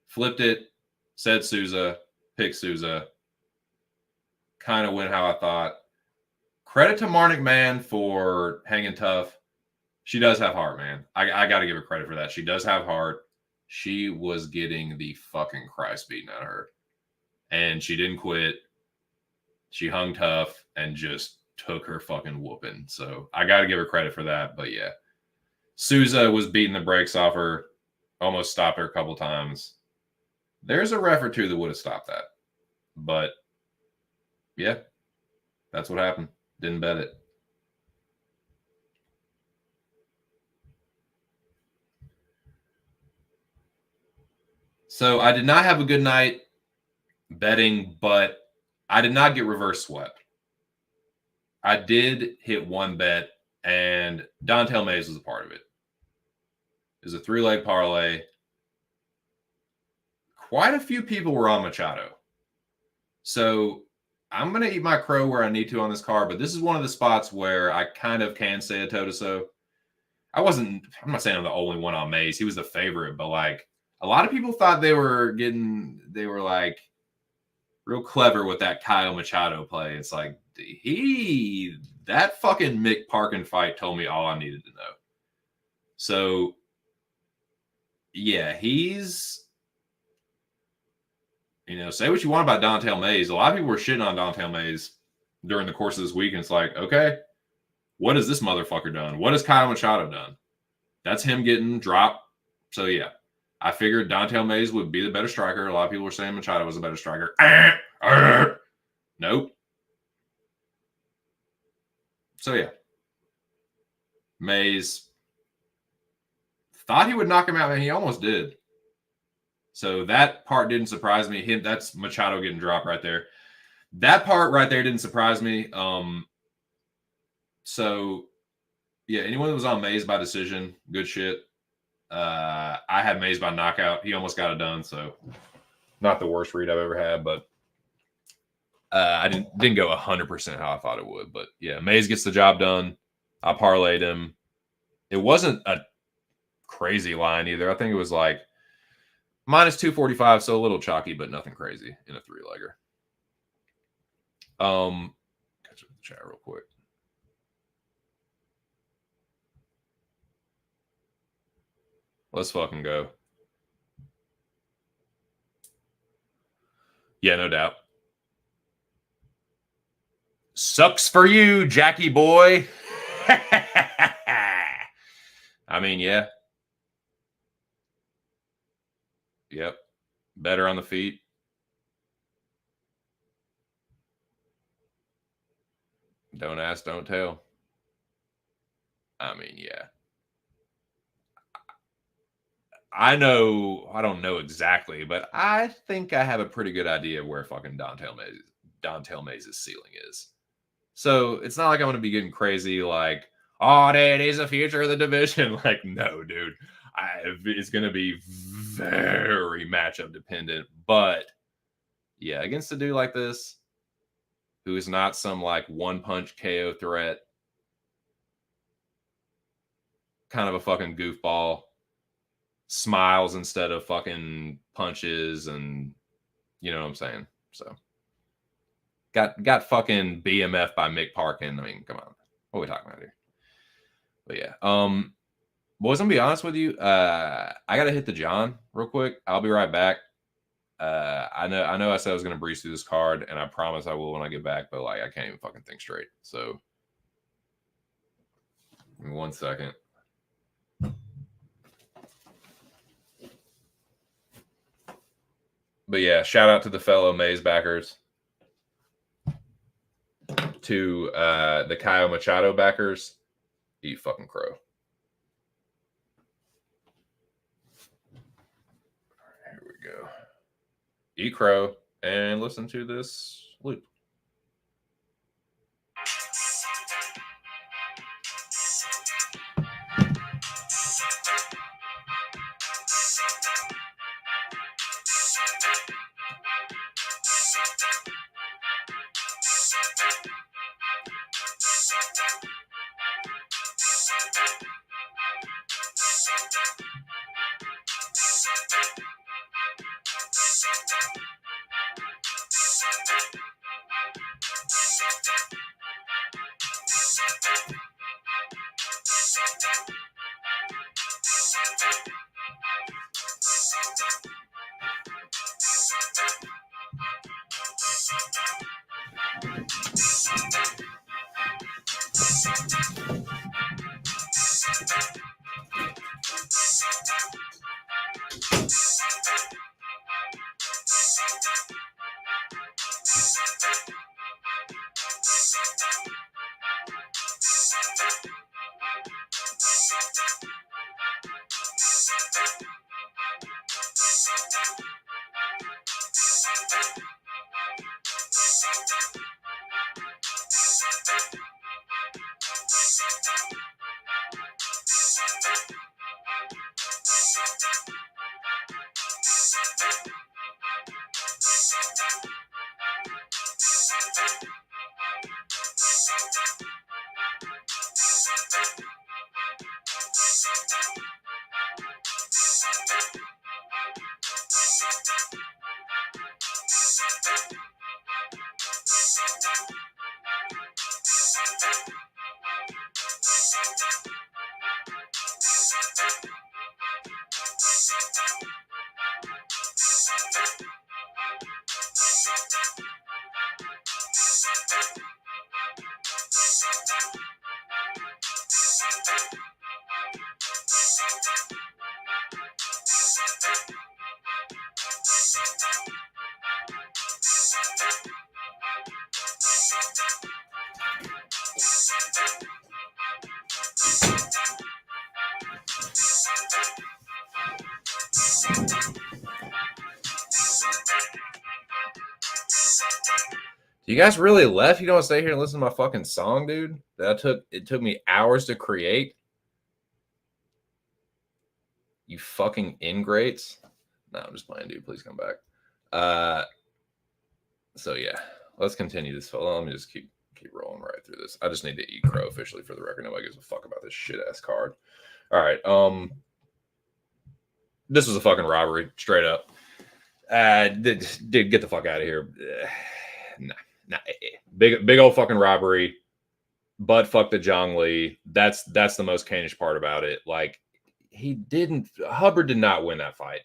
Flipped it, said Souza, picked Souza. Kind of went how I thought. Credit to Marnik Man for hanging tough. She does have heart, man. I got to give her credit for that. She does have heart. She was getting the fucking Christ beaten out of her. And she didn't quit. She hung tough and just took her fucking whooping. So I got to give her credit for that. But yeah, Souza was beating the brakes off her, almost stopped her a couple times. There's a ref or two that would have stopped that. But yeah, that's what happened. Didn't bet it. So I did not have a good night betting, but I did not get reverse swept. I did hit one bet, and Dontel Mays was a part of it. It was a 3-leg parlay. Quite a few people were on Machado. So I'm going to eat my crow where I need to on this card, but this is one of the spots where I kind of can say a toe to so. I'm not saying I'm the only one on Mays. He was the favorite, but like a lot of people thought they were like real clever with that Kyle Machado play. It's like that fucking Mick Parkin fight told me all I needed to know. So yeah, he's, say what you want about Dontel Mays. A lot of people were shitting on Dontel Mays during the course of this week, and it's like, okay, what has this motherfucker done? What has Kyle Machado done? That's him getting dropped. So yeah, I figured Dontel Mays would be the better striker. A lot of people were saying Machado was a better striker. Nope. So yeah, Mays thought he would knock him out, and he almost did. So that part didn't surprise me. That's Machado getting dropped right there. That part right there didn't surprise me. So yeah, anyone that was on Mays by decision, good shit. I had Mays by knockout. He almost got it done, so not the worst read I've ever had, but I didn't go 100% how I thought it would. But yeah, Mays gets the job done. I parlayed him. It wasn't a crazy line either. I think it was like minus 245, so a little chalky, but nothing crazy in a 3-legger. Catch up the chat real quick. Let's fucking go. Yeah, no doubt. Sucks for you, Jackie boy. I mean, yeah. Yep. Better on the feet. Don't ask, don't tell. I mean, yeah. I don't know exactly, but I think I have a pretty good idea where fucking Dontel Mays' ceiling is. So it's not like I'm going to be getting crazy like, oh, dude, he's the future of the division. Like, no, dude. It's going to be very matchup dependent. But yeah, against a dude like this, who is not some like one-punch KO threat, kind of a fucking goofball, smiles instead of fucking punches, and you know what I'm saying? So got fucking BMF by Mick Parkin. I mean, come on. What are we talking about here? But yeah. Boys, I'm gonna be honest with you. I gotta hit the John real quick. I'll be right back. I know I said I was gonna breeze through this card, and I promise I will when I get back, but like I can't even fucking think straight. So give me 1 second. But yeah, shout out to the fellow Mays backers, to the Kyle Machado backers. Eat fucking crow. Here we go. Eat crow and listen to this loop. You guys really left? You don't want to stay here and listen to my fucking song, dude? It took me hours to create. You fucking ingrates. No, I'm just playing, dude. Please come back. So yeah, let's continue this. Let me just keep rolling right through this. I just need to eat crow officially for the record. Nobody gives a fuck about this shit ass card. All right. This was a fucking robbery, straight up. Dude, get the fuck out of here. Nah. Big old fucking robbery. But fuck the Zhang Li. That's the most Kanish part about it. Like, Hubbard did not win that fight.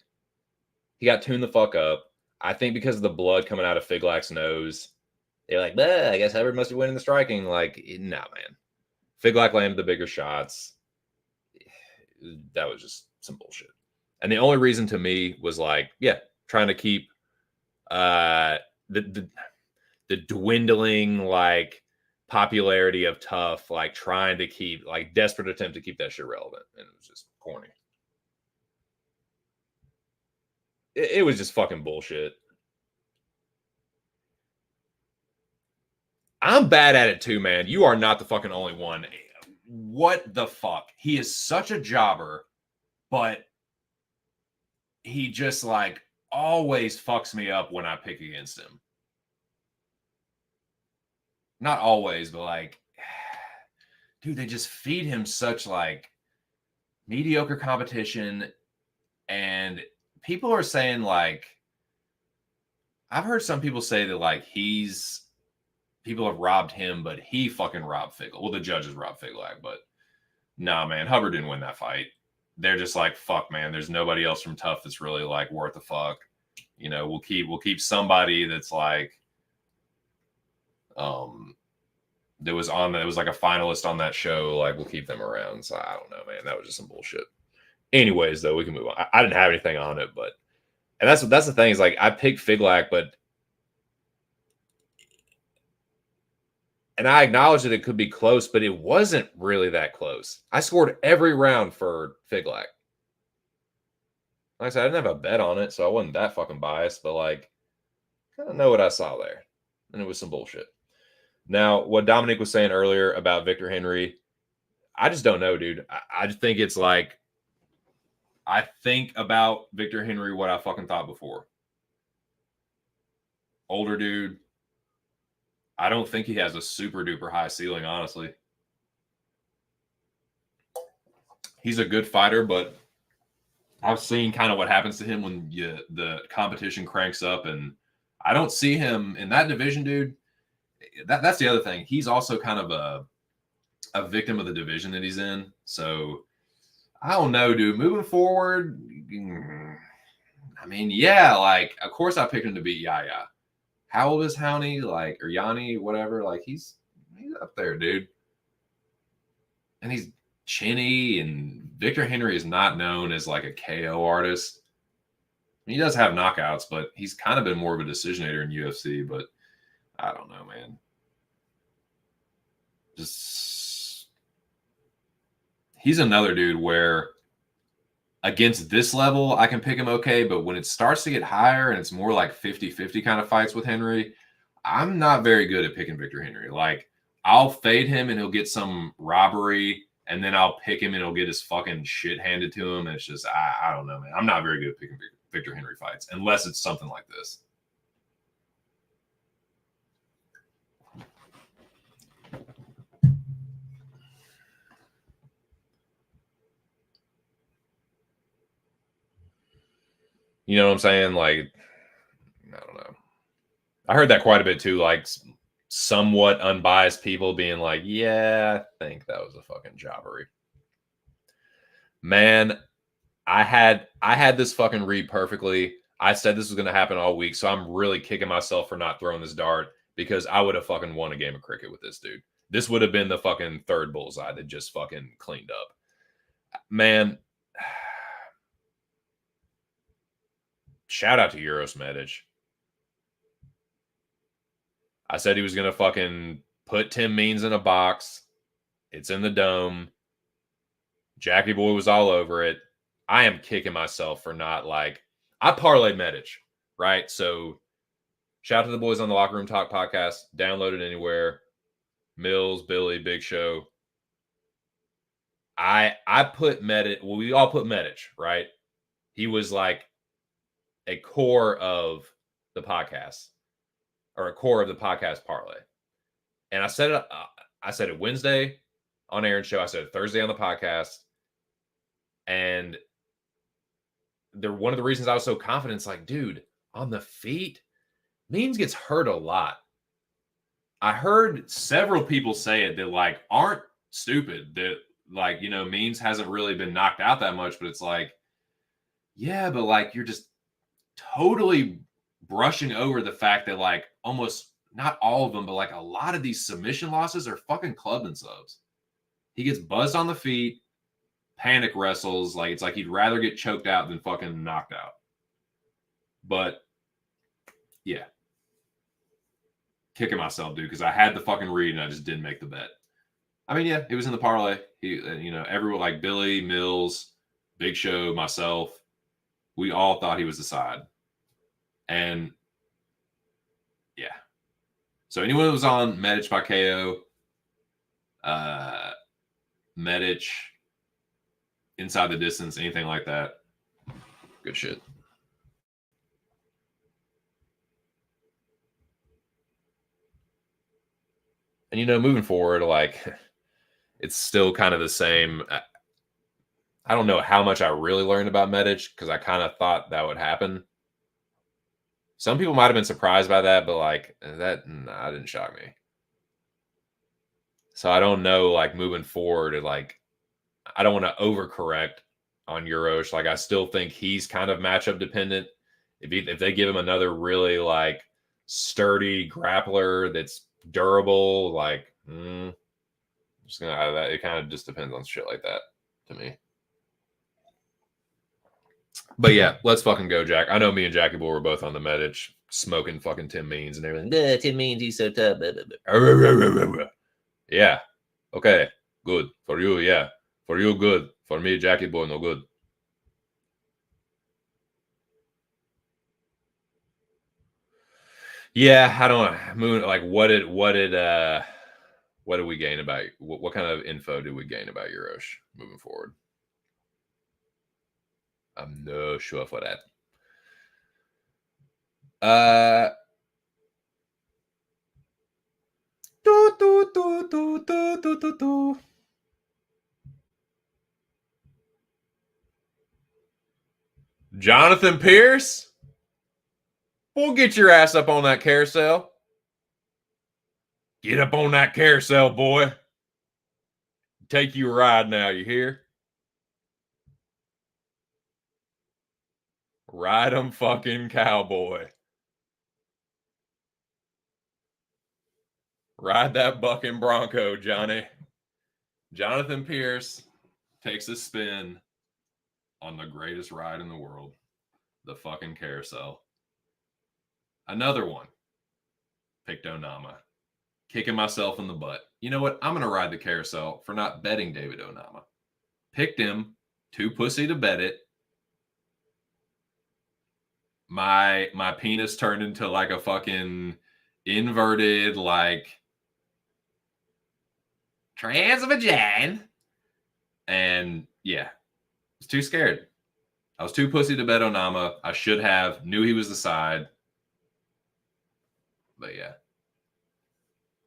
He got tuned the fuck up. I think because of the blood coming out of Figlak's nose, they're like, I guess Hubbard must be winning the striking. Like, nah, man. Figlak landed the bigger shots. That was just some bullshit. And the only reason to me was like, yeah, trying to keep the dwindling like popularity of Tough, like trying to keep like desperate attempt to keep that shit relevant, and it was just corny. It was just fucking bullshit. I'm bad at it too, man. You are not the fucking only one. What the fuck? He is such a jobber, but he just like always fucks me up when I pick against him. Not always, but like, dude, they just feed him such like mediocre competition. And people are saying like, I've heard some people say that like people have robbed him, but he fucking robbed Figlak. Well, the judges robbed Figlak, but nah, man, Hubbard didn't win that fight. They're just like, fuck, man, there's nobody else from Tough that's really like worth a fuck. You know, we'll keep somebody that's like, that was like a finalist on that show. Like, we'll keep them around. So I don't know, man. That was just some bullshit. Anyways, though, we can move on. I didn't have anything on it, but and that's the thing is like I picked Figlak, but and I acknowledge that it could be close, but it wasn't really that close. I scored every round for Figlak. Like I said, I didn't have a bet on it, so I wasn't that fucking biased, but like, kind of know what I saw there. And it was some bullshit. Now, what Dominic was saying earlier about Victor Henry, I just don't know, dude. I just think it's like, I think about Victor Henry what I fucking thought before. Older dude. I don't think he has a super duper high ceiling, honestly. He's a good fighter, but I've seen kind of what happens to him when the competition cranks up, and I don't see him in that division, dude. That's the other thing. He's also kind of a victim of the division that he's in. So I don't know, dude. Moving forward, I mean, yeah, like of course I picked him to beat Yaya. How old is Howney? Like, or Yanni, whatever. Like he's up there, dude. And he's chinny, and Victor Henry is not known as like a KO artist. He does have knockouts, but he's kind of been more of a decisionator in UFC. But I don't know, man. Just he's another dude where against this level, I can pick him okay. But when it starts to get higher and it's more like 50-50 kind of fights with Henry, I'm not very good at picking Victor Henry. Like, I'll fade him and he'll get some robbery and then I'll pick him and he'll get his fucking shit handed to him. And it's just, I don't know, man. I'm not very good at picking Victor Henry fights unless it's something like this. You know what I'm saying? Like, I don't know. I heard that quite a bit too. Like, somewhat unbiased people being like, yeah, I think that was a fucking jobbery. Man, I had this fucking read perfectly. I said this was going to happen all week, so I'm really kicking myself for not throwing this dart because I would have fucking won a game of cricket with this dude. This would have been the fucking third bullseye that just fucking cleaned up. Man, shout out to Uros Medic. I said he was going to fucking put Tim Means in a box. It's in the dome. Jackie Boy was all over it. I am kicking myself for not like, I parlayed Medic, right? So shout out to the boys on the Locker Room Talk podcast. Download it anywhere. Mills, Billy, Big Show. I put Medic, well, we all put Medic, right? He was like a core of the podcast or a core of the podcast parlay. And I said it Wednesday on Aaron's show. I said it Thursday on the podcast. And one of the reasons I was so confident is like, dude, on the feet, Means gets hurt a lot. I heard several people say it that like aren't stupid, that like, you know, Means hasn't really been knocked out that much, but it's like, yeah, but like you're just totally brushing over the fact that like almost not all of them, but like a lot of these submission losses are fucking club and subs. He gets buzzed on the feet, panic wrestles. Like it's like he'd rather get choked out than fucking knocked out. But yeah, kicking myself, dude, because I had the fucking read and I just didn't make the bet. I mean, yeah, it was in the parlay. He, you know, everyone like Billy, Mills, Big Show, myself, we all thought he was the side. And yeah. So anyone who was on Medic by KO, Medic, Inside the Distance, anything like that, good shit. And, you know, moving forward, like, it's still kind of the same. I don't know how much I really learned about Medic because I kind of thought that would happen. Some people might have been surprised by that, but like that didn't shock me. So I don't know, like moving forward, like I don't want to overcorrect on Uros. Like I still think he's kind of matchup dependent. If they give him another really like sturdy grappler that's durable, like just gonna out of that. It kind of just depends on shit like that to me. But yeah, let's fucking go, Jack. I know me and Jackie Boy were both on the Medic, smoking fucking Tim Means and everything. Tim Means, he's so tough. Yeah. Okay. Good. For you, yeah. For you, good. For me, Jackie Boy, no good. Yeah, I don't know. Moon, like what did we gain about what kind of info did we gain about Uros moving forward? I'm no sure for that. Jonathan Pierce, we'll get your ass up on that carousel. Get up on that carousel, boy. Take you a ride now, you hear? Ride 'em fucking cowboy. Ride that bucking bronco, Johnny. Jonathan Pierce takes a spin on the greatest ride in the world, the fucking carousel. Another one. Picked Onama. Kicking myself in the butt. You know what? I'm going to ride the carousel for not betting David Onama. Picked him, too pussy to bet it. My penis turned into like a fucking inverted, like trans vagina. And yeah, I was too scared. I was too pussy to bet Onama. I should have. Knew he was the side. But yeah.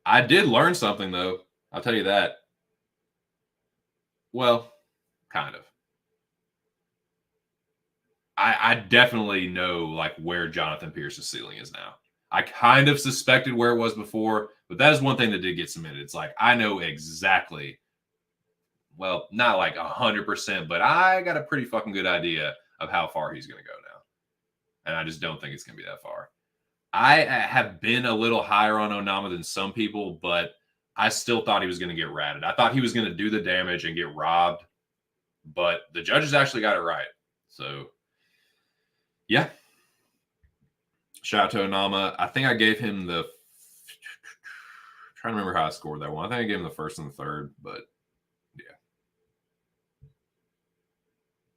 I did learn something, though. I'll tell you that. Well, kind of. I definitely know like where Jonathan Pierce's ceiling is now. I kind of suspected where it was before, but that is one thing that did get submitted. It's like I know exactly. Well, not like 100%, but I got a pretty fucking good idea of how far he's going to go now, and I just don't think it's going to be that far. I have been a little higher on Onama than some people, but I still thought he was going to get ratted. I thought he was going to do the damage and get robbed, but the judges actually got it right. So, yeah. Shout out to Onama. I think I gave him the. Trying to remember how I scored that one. I think I gave him the first and the third, but yeah.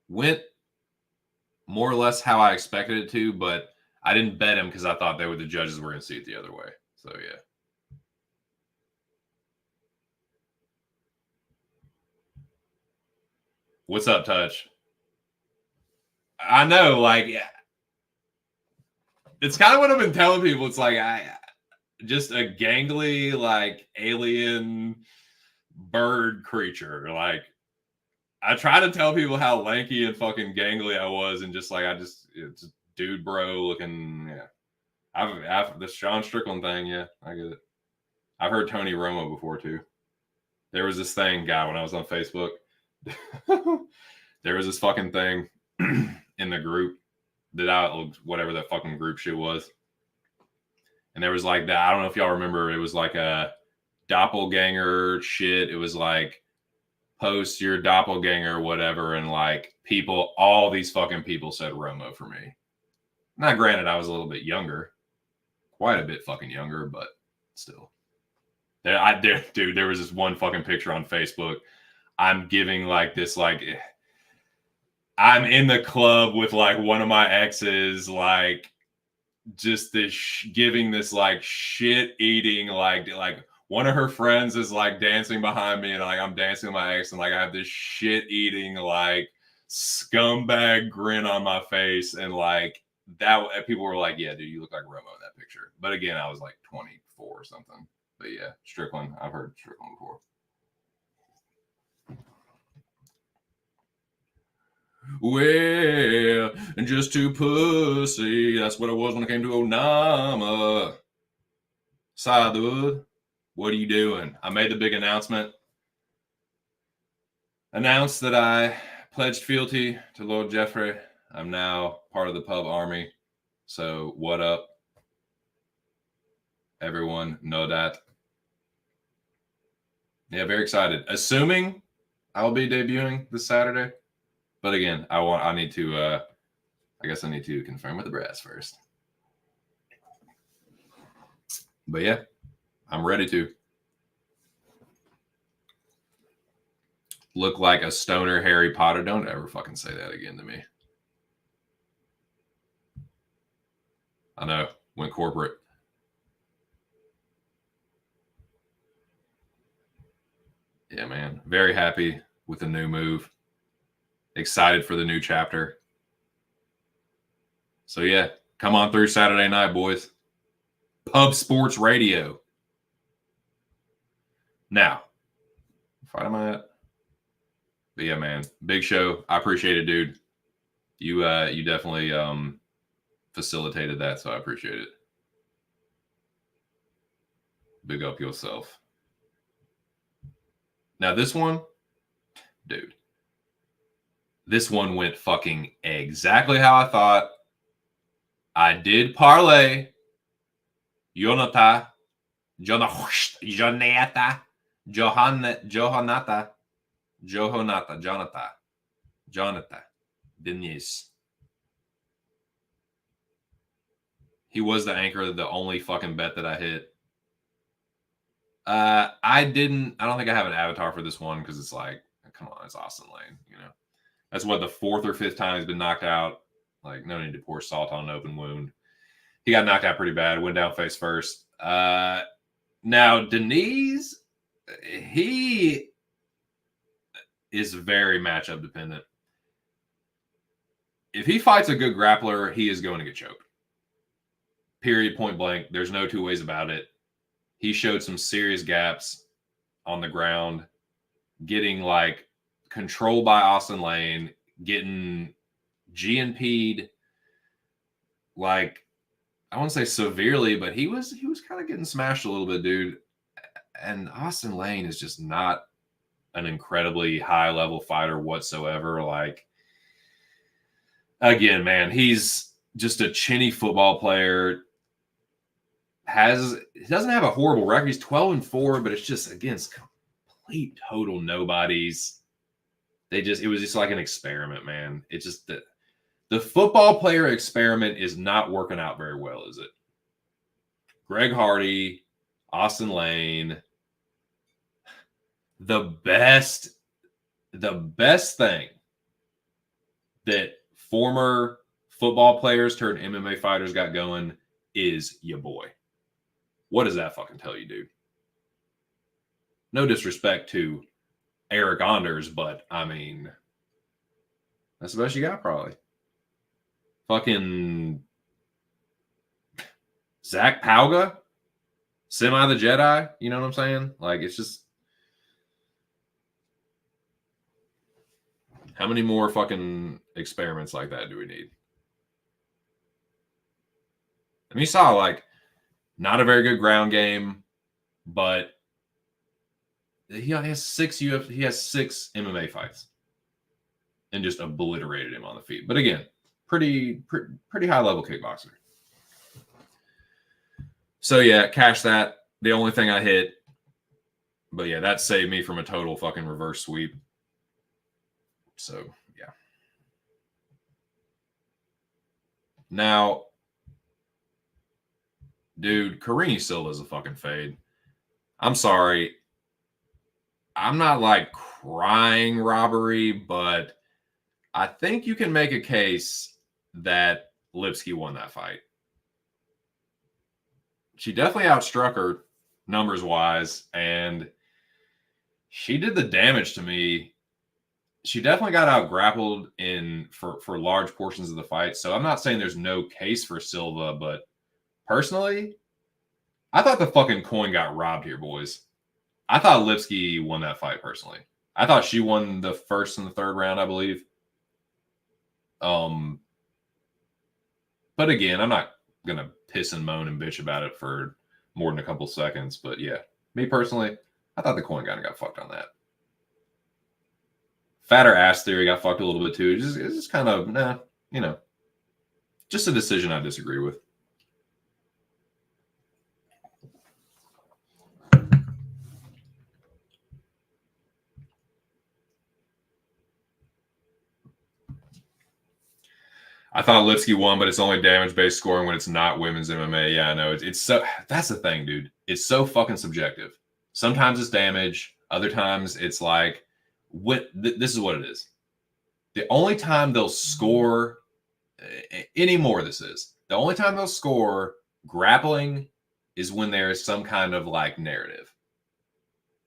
Went more or less how I expected it to, but I didn't bet him because I thought the judges were going to see it the other way. So, yeah. What's up, Touch? I know, like, it's kind of what I've been telling people. It's like just a gangly, like alien bird creature. Like, I try to tell people how lanky and fucking gangly I was, and just like it's dude, bro, looking. Yeah, I've this Sean Strickland thing. Yeah, I get it. I've heard Tony Romo before too. There was this thing, guy, when I was on Facebook. There was this fucking thing in the group that whatever that fucking group shit was. And there was like that. I don't know if y'all remember. It was like a doppelganger shit. It was like post your doppelganger or whatever. And like people, all these fucking people said Romo for me. Now, granted, I was a little bit younger, quite a bit fucking younger, but still. Dude, there was this one fucking picture on Facebook. I'm giving like this, like, I'm in the club with like one of my exes, like, just this giving this like shit eating, like one of her friends is like dancing behind me, and like I'm dancing with my ex, and like I have this shit eating like scumbag grin on my face, and like that people were like, yeah, dude, you look like Romo in that picture. But again, I was like 24 or something. But yeah, Strickland, I've heard Strickland before. Well, just too pussy. That's what it was when it came to Onama. Sadud, what are you doing? I made the big announcement. Announced that I pledged fealty to Lord Jeffrey. I'm now part of the pub army. So what up? Everyone know that. Yeah, very excited. Assuming I'll be debuting this Saturday. But again, I need to I guess I need to confirm with the brass first. But yeah, I'm ready to. Look like a stoner Harry Potter. Don't ever fucking say that again to me. I know. Went corporate. Yeah, man. Very happy with the new move. Excited for the new chapter. So yeah, come on through Saturday night, boys. Pub Sports Radio. Now, fight am I at? But yeah, man, big show. I appreciate it, dude. You definitely facilitated that, so I appreciate it. Big up yourself. Now this one, dude. This one went fucking exactly how I thought. I did parlay Jonathan, Jonathan, Diniz. He was the anchor, the only fucking bet that I hit. I don't think I have an avatar for this one because it's like, come on, it's Austin Lane, you know. That's what, the fourth or fifth time he's been knocked out. Like, no need to pour salt on an open wound. He got knocked out pretty bad. Went down face first. Now, Diniz, he is very matchup dependent. If he fights a good grappler, he is going to get choked. Period, point blank. There's no two ways about it. He showed some serious gaps on the ground, getting like controlled by Austin Lane, getting GNP'd, like, I won't say severely, but he was kind of getting smashed a little bit, dude. And Austin Lane is just not an incredibly high level fighter whatsoever. Like, again, man, he's just a chinny football player. He doesn't have a horrible record. He's 12-4, but it's just against complete total nobodies. It was just like an experiment, man. It's just the football player experiment is not working out very well, is it? Greg Hardy, Austin Lane. The best thing that former football players turned MMA fighters got going is your boy. What does that fucking tell you, dude? No disrespect to Eric Anders, but I mean, that's the best you got, probably. Fucking Zach Pauga, Semi the Jedi. You know what I'm saying? Like, it's just, how many more fucking experiments like that do we need? I mean, you saw, like, not a very good ground game, but he has six MMA fights and just obliterated him on the feet. But again, pretty high level kickboxer. So yeah, cash that. The only thing I hit. But yeah, that saved me from a total fucking reverse sweep. So yeah. Now, dude, Karine Silva's a fucking fade. I'm sorry. I'm not like crying robbery, but I think you can make a case that Lipski won that fight. She definitely outstruck her numbers wise, and she did the damage to me. She definitely got out grappled for large portions of the fight. So I'm not saying there's no case for Silva, but personally, I thought the fucking coin got robbed here, boys. I thought Lipski won that fight personally. I thought she won the first and the third round, I believe. But again, I'm not gonna piss and moan and bitch about it for more than a couple seconds. But yeah, me personally, I thought the coin kind of got fucked on that. Fatter ass theory got fucked a little bit too. It's just kind of, just a decision I disagree with. I thought Lipski won, but it's only damage-based scoring when it's not women's MMA. Yeah, I know. It's so, that's the thing, dude. It's so fucking subjective. Sometimes it's damage. Other times it's like, this is what it is. The only time they'll score anymore, the only time they'll score grappling is when there is some kind of like narrative.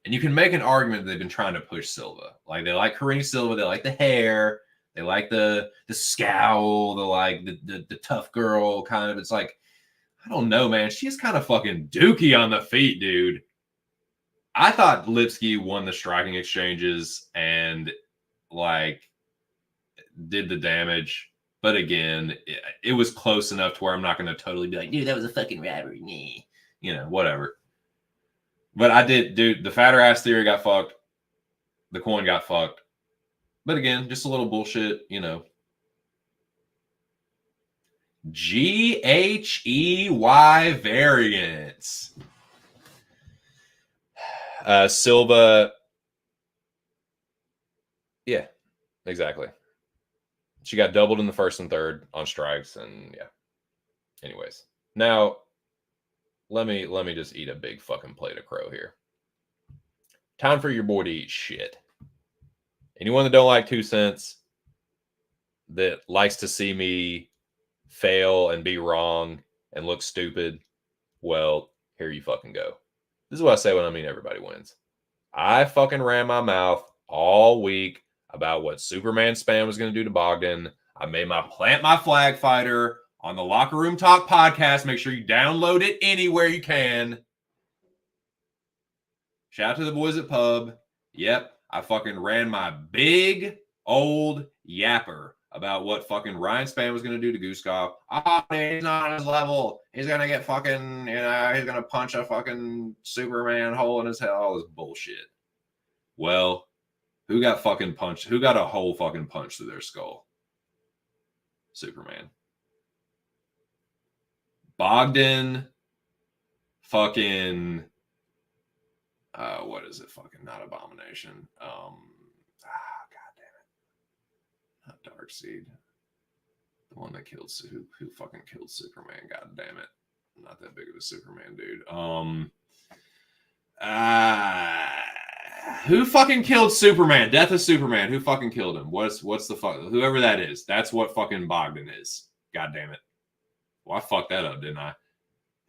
And you can make an argument that they've been trying to push Silva. Like, they like Karine Silva, they like the hair, they like the scowl, the tough girl kind of. It's like, I don't know, man. She's kind of fucking dookie on the feet, dude. I thought Lipski won the striking exchanges and like did the damage. But again, it was close enough to where I'm not going to totally be like, dude, that was a fucking robbery. Whatever. But I did, dude, the fatter ass theory got fucked. The coin got fucked. But again, just a little bullshit, GHEY variance. Silva. Yeah, exactly. She got doubled in the first and third on strikes, and yeah. Anyways, now let me just eat a big fucking plate of crow here. Time for your boy to eat shit. Anyone that don't like 2 cents, that likes to see me fail and be wrong and look stupid, well, here you fucking go. This is what I say when I mean everybody wins. I fucking ran my mouth all week about what Superman Span was going to do to Bogdan. I made my Plant My Flag Fighter on the Locker Room Talk podcast. Make sure you download it anywhere you can. Shout out to the boys at Pub. Yep, I fucking ran my big old yapper about what fucking Ryan Spann was going to do to Guskov. Oh, he's not on his level. He's going to get fucking, he's going to punch a fucking Superman hole in his head. All this bullshit. Well, who got fucking punched? Who got a hole fucking punched through their skull? Superman. Bogdan fucking what is it? Fucking not Abomination. God damn it. Not Darkseid. The one that killed who fucking killed Superman. God damn it. I'm not that big of a Superman dude. Who fucking killed Superman? Death of Superman. Who fucking killed him? What's the fuck? Whoever that is. That's what fucking Bogdan is. God damn it. Well, I fucked that up, didn't I?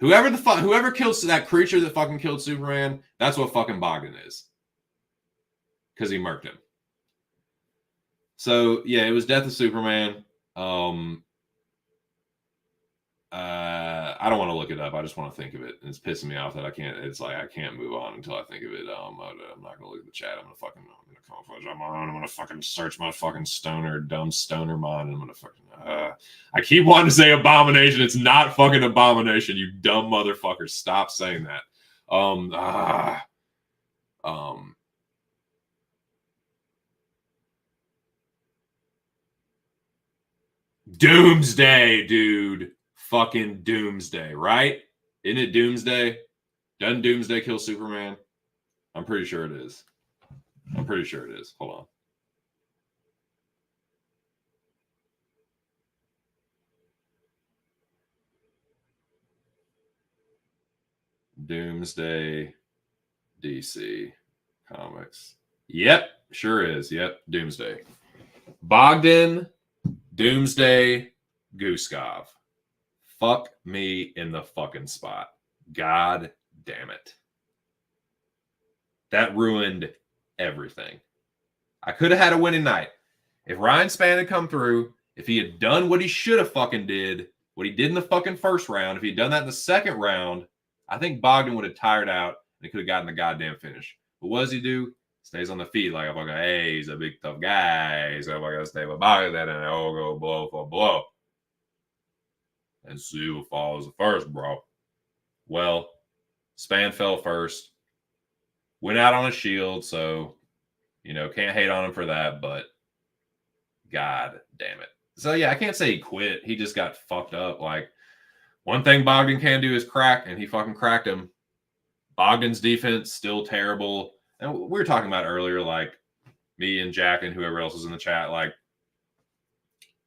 Whoever kills that creature that fucking killed Superman, that's what fucking Bogdan is. Because he murked him. So, yeah, it was Death of Superman. I don't want to look it up. I just want to think of it. And it's pissing me off that I can't move on until I think of it. I'm not going to look at the chat. I'm going to fucking search my fucking dumb stoner mind. And I'm going to fucking, I keep wanting to say Abomination. It's not fucking Abomination. You dumb motherfucker. Stop saying that. Doomsday, dude. Fucking Doomsday, right? Isn't it Doomsday? Doesn't Doomsday kill Superman? I'm pretty sure it is. Hold on. Doomsday, DC Comics. Yep, sure is. Yep, Doomsday. Bogdan, Doomsday, Guskov. Fuck me in the fucking spot. God damn it. That ruined everything. I could have had a winning night. If Ryan Spann had come through, if he had done what he should have fucking did, what he did in the fucking first round, if he had done that in the second round, I think Bogdan would have tired out and he could have gotten the goddamn finish. But what does he do? Stays on the feet like a fucking, hey, he's a big tough guy. So I gotta stay with Bogdan and I'll go blow for blow. And see who falls first, bro. Well, Spann fell first. Went out on a shield, so, can't hate on him for that, but God damn it. So, yeah, I can't say he quit. He just got fucked up. Like, one thing Bogdan can do is crack, and he fucking cracked him. Bogdan's defense, still terrible. And we were talking about earlier, like, me and Jack and whoever else is in the chat, like,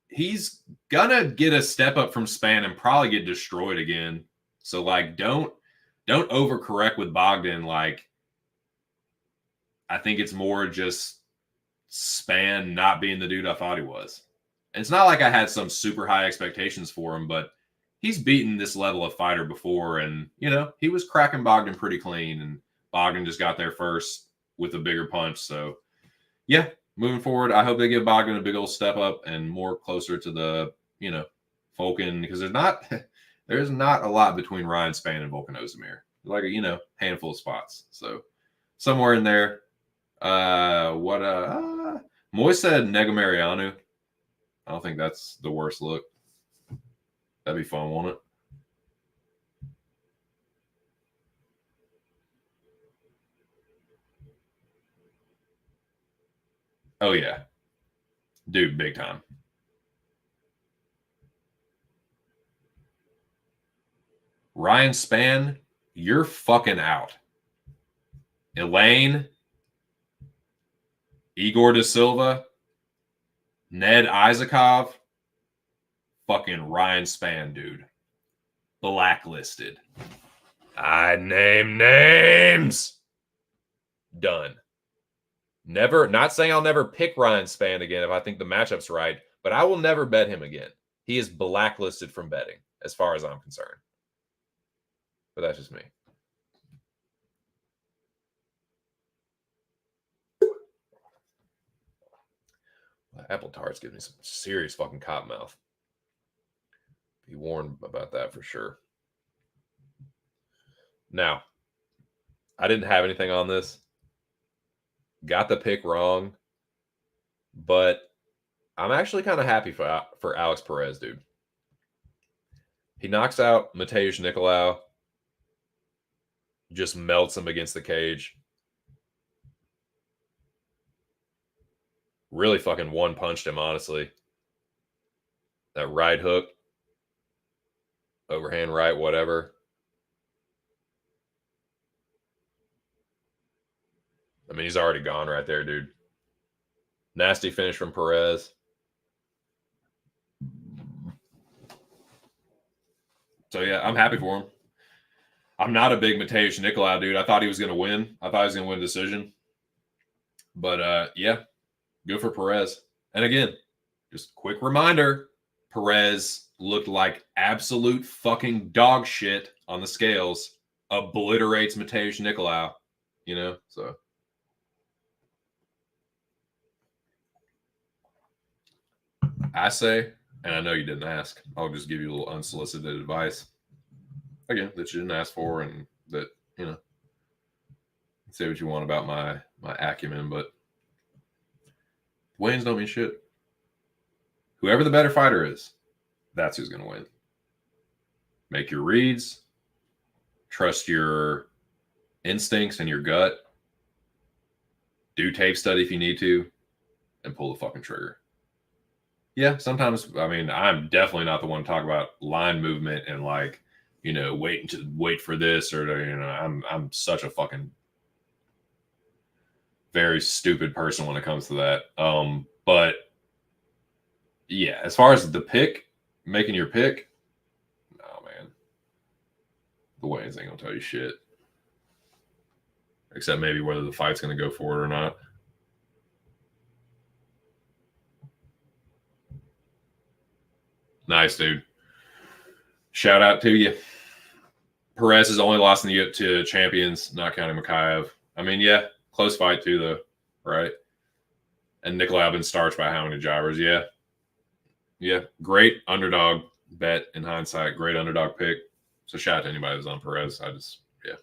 he's gonna get a step up from Spann and probably get destroyed again. So, like, don't overcorrect with Bogdan. Like, I think it's more just Spann not being the dude I thought he was. And it's not like I had some super high expectations for him, but he's beaten this level of fighter before. And, he was cracking Bogdan pretty clean. And Bogdan just got there first with a bigger punch. So, yeah, moving forward, I hope they give Bogdan a big old step up and more closer to the, Vulcan. Because there's not a lot between Ryan Spann and Vulcan Ozdemir. Like a, handful of spots. So, somewhere in there. Moy said Negamarianu. I don't think that's the worst look. That'd be fun, won't it? Oh yeah. Dude, big time. Ryan Spann, you're fucking out. Elaine, Igor da Silva, Ned Isakov, fucking Ryan Spann, dude. Blacklisted. I name names. Done. Never, not saying I'll never pick Ryan Spann again if I think the matchup's right, but I will never bet him again. He is blacklisted from betting, as far as I'm concerned. But that's just me. Apple tarts give me some serious fucking cotton mouth. Be warned about that for sure. Now, I didn't have anything on this. Got the pick wrong, but I'm actually kind of happy for Alex Perez, dude. He knocks out Mateusz Nicolau, just melts him against the cage. Really fucking one-punched him, honestly. That right hook, overhand right, whatever. I mean, he's already gone right there, dude. Nasty finish from Perez. So, yeah, I'm happy for him. I'm not a big Mateusz Nicolau dude. I thought he was going to win. I thought he was going to win a decision. But, yeah, good for Perez. And again, just quick reminder, Perez looked like absolute fucking dog shit on the scales. Obliterates Mateusz Nicolau, you know? So I say, and I know you didn't ask, I'll just give you a little unsolicited advice. Again, that you didn't ask for, and that, you know, say what you want about my acumen, but wins don't mean shit. Whoever the better fighter is, that's who's going to win. Make your reads, trust your instincts and your gut, do tape study if you need to, and pull the fucking trigger. Yeah, sometimes, I mean, I'm definitely not the one to talk about line movement and like, you know, wait for this, or, you know, I'm such a fucking very stupid person when it comes to that. But yeah, as far as the pick, making your pick, no, man, the Wayans ain't gonna tell you shit, except maybe whether the fight's gonna go for it or not. Nice, dude. Shout out to you. Perez has only lost in the to champions, not counting Mikhaev. I mean, yeah, close fight too, though, right? And Nicolau been starched by how many jobbers? Yeah. Yeah. Great underdog bet in hindsight. Great underdog pick. So shout out to anybody who's on Perez. Yeah.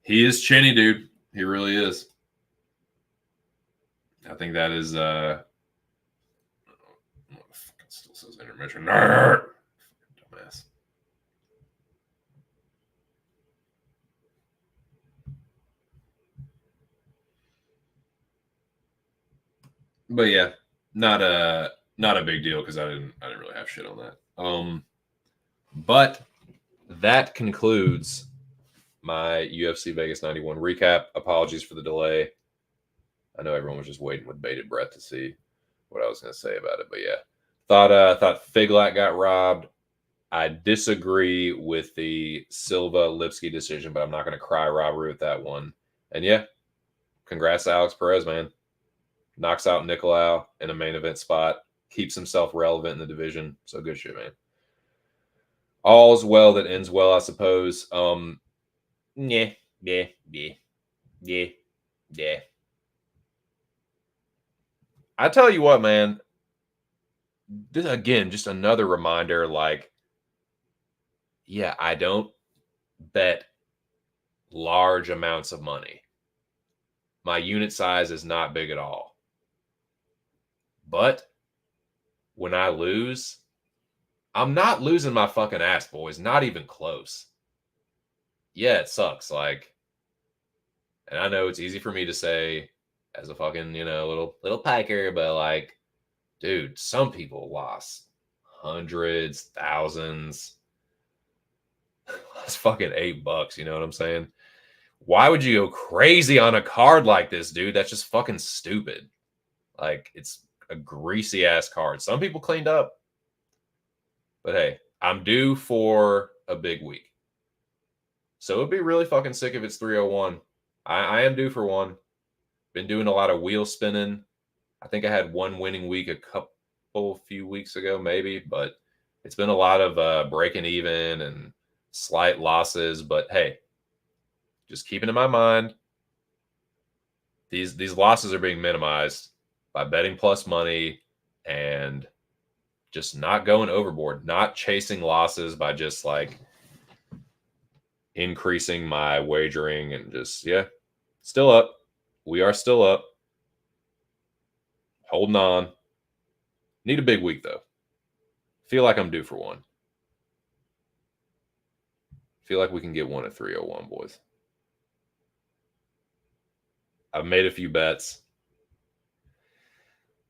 He is chinny, dude. He really is. I think that is still says intermission. Dumbass. But yeah, not a big deal because I didn't really have shit on that. But that concludes my UFC Vegas 91 recap. Apologies for the delay. I know everyone was just waiting with bated breath to see what I was going to say about it. But yeah, thought Figlak got robbed. I disagree with the Silva Lipsky decision, but I'm not going to cry robbery with that one. And yeah, congrats to Alex Perez, man. Knocks out Nicolau in a main event spot, keeps himself relevant in the division. So good shit, man. All's well that ends well, I suppose. Yeah. I tell you what, man. This, again, just another reminder, like, yeah, I don't bet large amounts of money. My unit size is not big at all. But when I lose, I'm not losing my fucking ass, boys. Not even close. Yeah, it sucks. Like, and I know it's easy for me to say as a fucking, you know, little piker, but like, dude, some people lost hundreds, thousands. That's fucking $8. You know what I'm saying? Why would you go crazy on a card like this, dude? That's just fucking stupid. Like, it's a greasy ass card. Some people cleaned up. But hey, I'm due for a big week. So it'd be really fucking sick if it's 301. I am due for one. Been doing a lot of wheel spinning. I think I had one winning week a few weeks ago, maybe, but it's been a lot of breaking even and slight losses. But hey, just keeping in my mind, these losses are being minimized by betting plus money and just not going overboard, not chasing losses by just like increasing my wagering and just, yeah, still up. We are still up. Holding on. Need a big week though. Feel like I'm due for one. Feel like we can get one at 301, boys. I've made a few bets.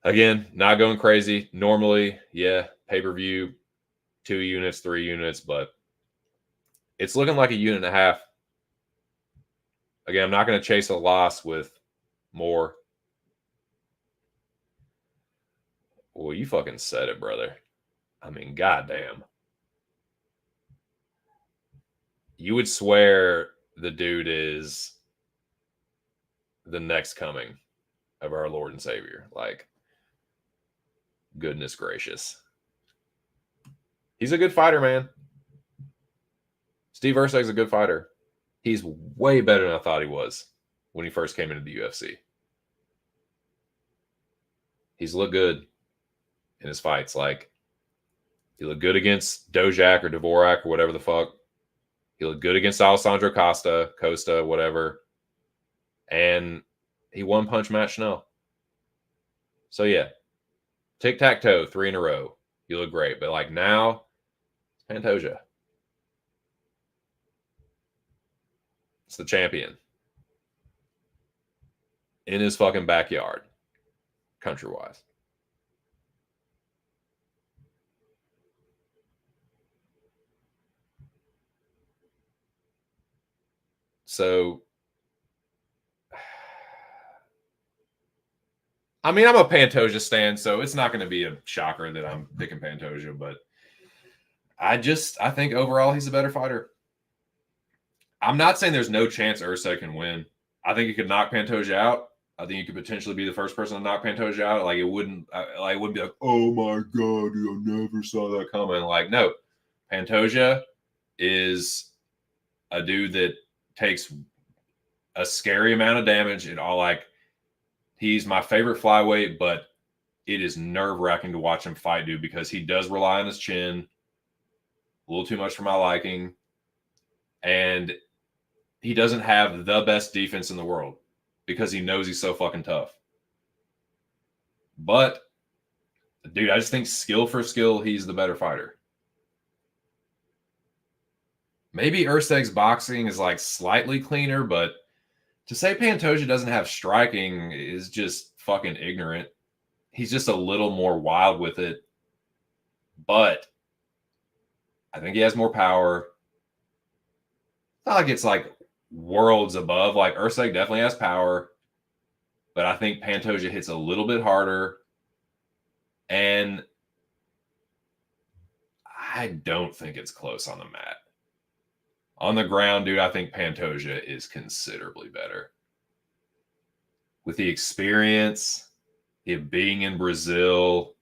Again, not going crazy. Normally, yeah, pay-per-view, 2 units, 3 units, but it's looking like a unit and a half. Again, I'm not going to chase a loss with more. Well, you fucking said it, brother. I mean, goddamn. You would swear the dude is the next coming of our Lord and Savior. Like, goodness gracious. He's a good fighter, man. Steve Erceg's a good fighter. He's way better than I thought he was when he first came into the UFC. He's looked good in his fights. Like, he looked good against Dojak or Dvorak or whatever the fuck. He looked good against Alessandro Costa, whatever. And he won punch Matt Schnell. So, yeah. Tic-tac-toe, 3 in a row. You look great. But, like, now, it's Pantoja. It's the champion. In his fucking backyard. Country-wise. So, I mean, I'm a Pantoja stan, so it's not going to be a shocker that I'm picking Pantoja, but I think overall he's a better fighter. I'm not saying there's no chance Erceg can win. I think he could knock Pantoja out. I think you could potentially be the first person to knock Pantoja out. Like, it wouldn't be like, oh my God, I never saw that coming. Like, no, Pantoja is a dude that takes a scary amount of damage. He's my favorite flyweight, but it is nerve-wracking to watch him fight, dude, because he does rely on his chin a little too much for my liking. And he doesn't have the best defense in the world because he knows he's so fucking tough. But, dude, I just think skill for skill, he's the better fighter. Maybe Erceg's boxing is like slightly cleaner, but to say Pantoja doesn't have striking is just fucking ignorant. He's just a little more wild with it. But I think he has more power. It's not like it's like worlds above. Like, Erceg definitely has power. But I think Pantoja hits a little bit harder. And I don't think it's close on the mat. On the ground, dude, I think Pantoja is considerably better. With the experience, it being in Brazil,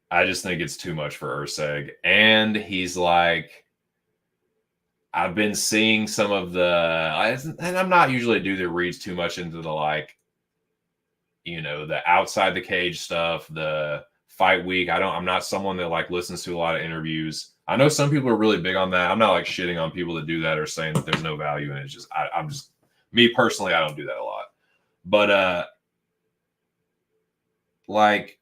I just think it's too much for Erceg. And he's like, I've been seeing some of and I'm not usually a dude that reads too much into the, like, you know, the outside the cage stuff, the fight week. I'm not someone that like listens to a lot of interviews. I know some people are really big on that. I'm not like shitting on people that do that or saying that there's no value in it. It's just, I'm just, me personally, I don't do that a lot. But, like,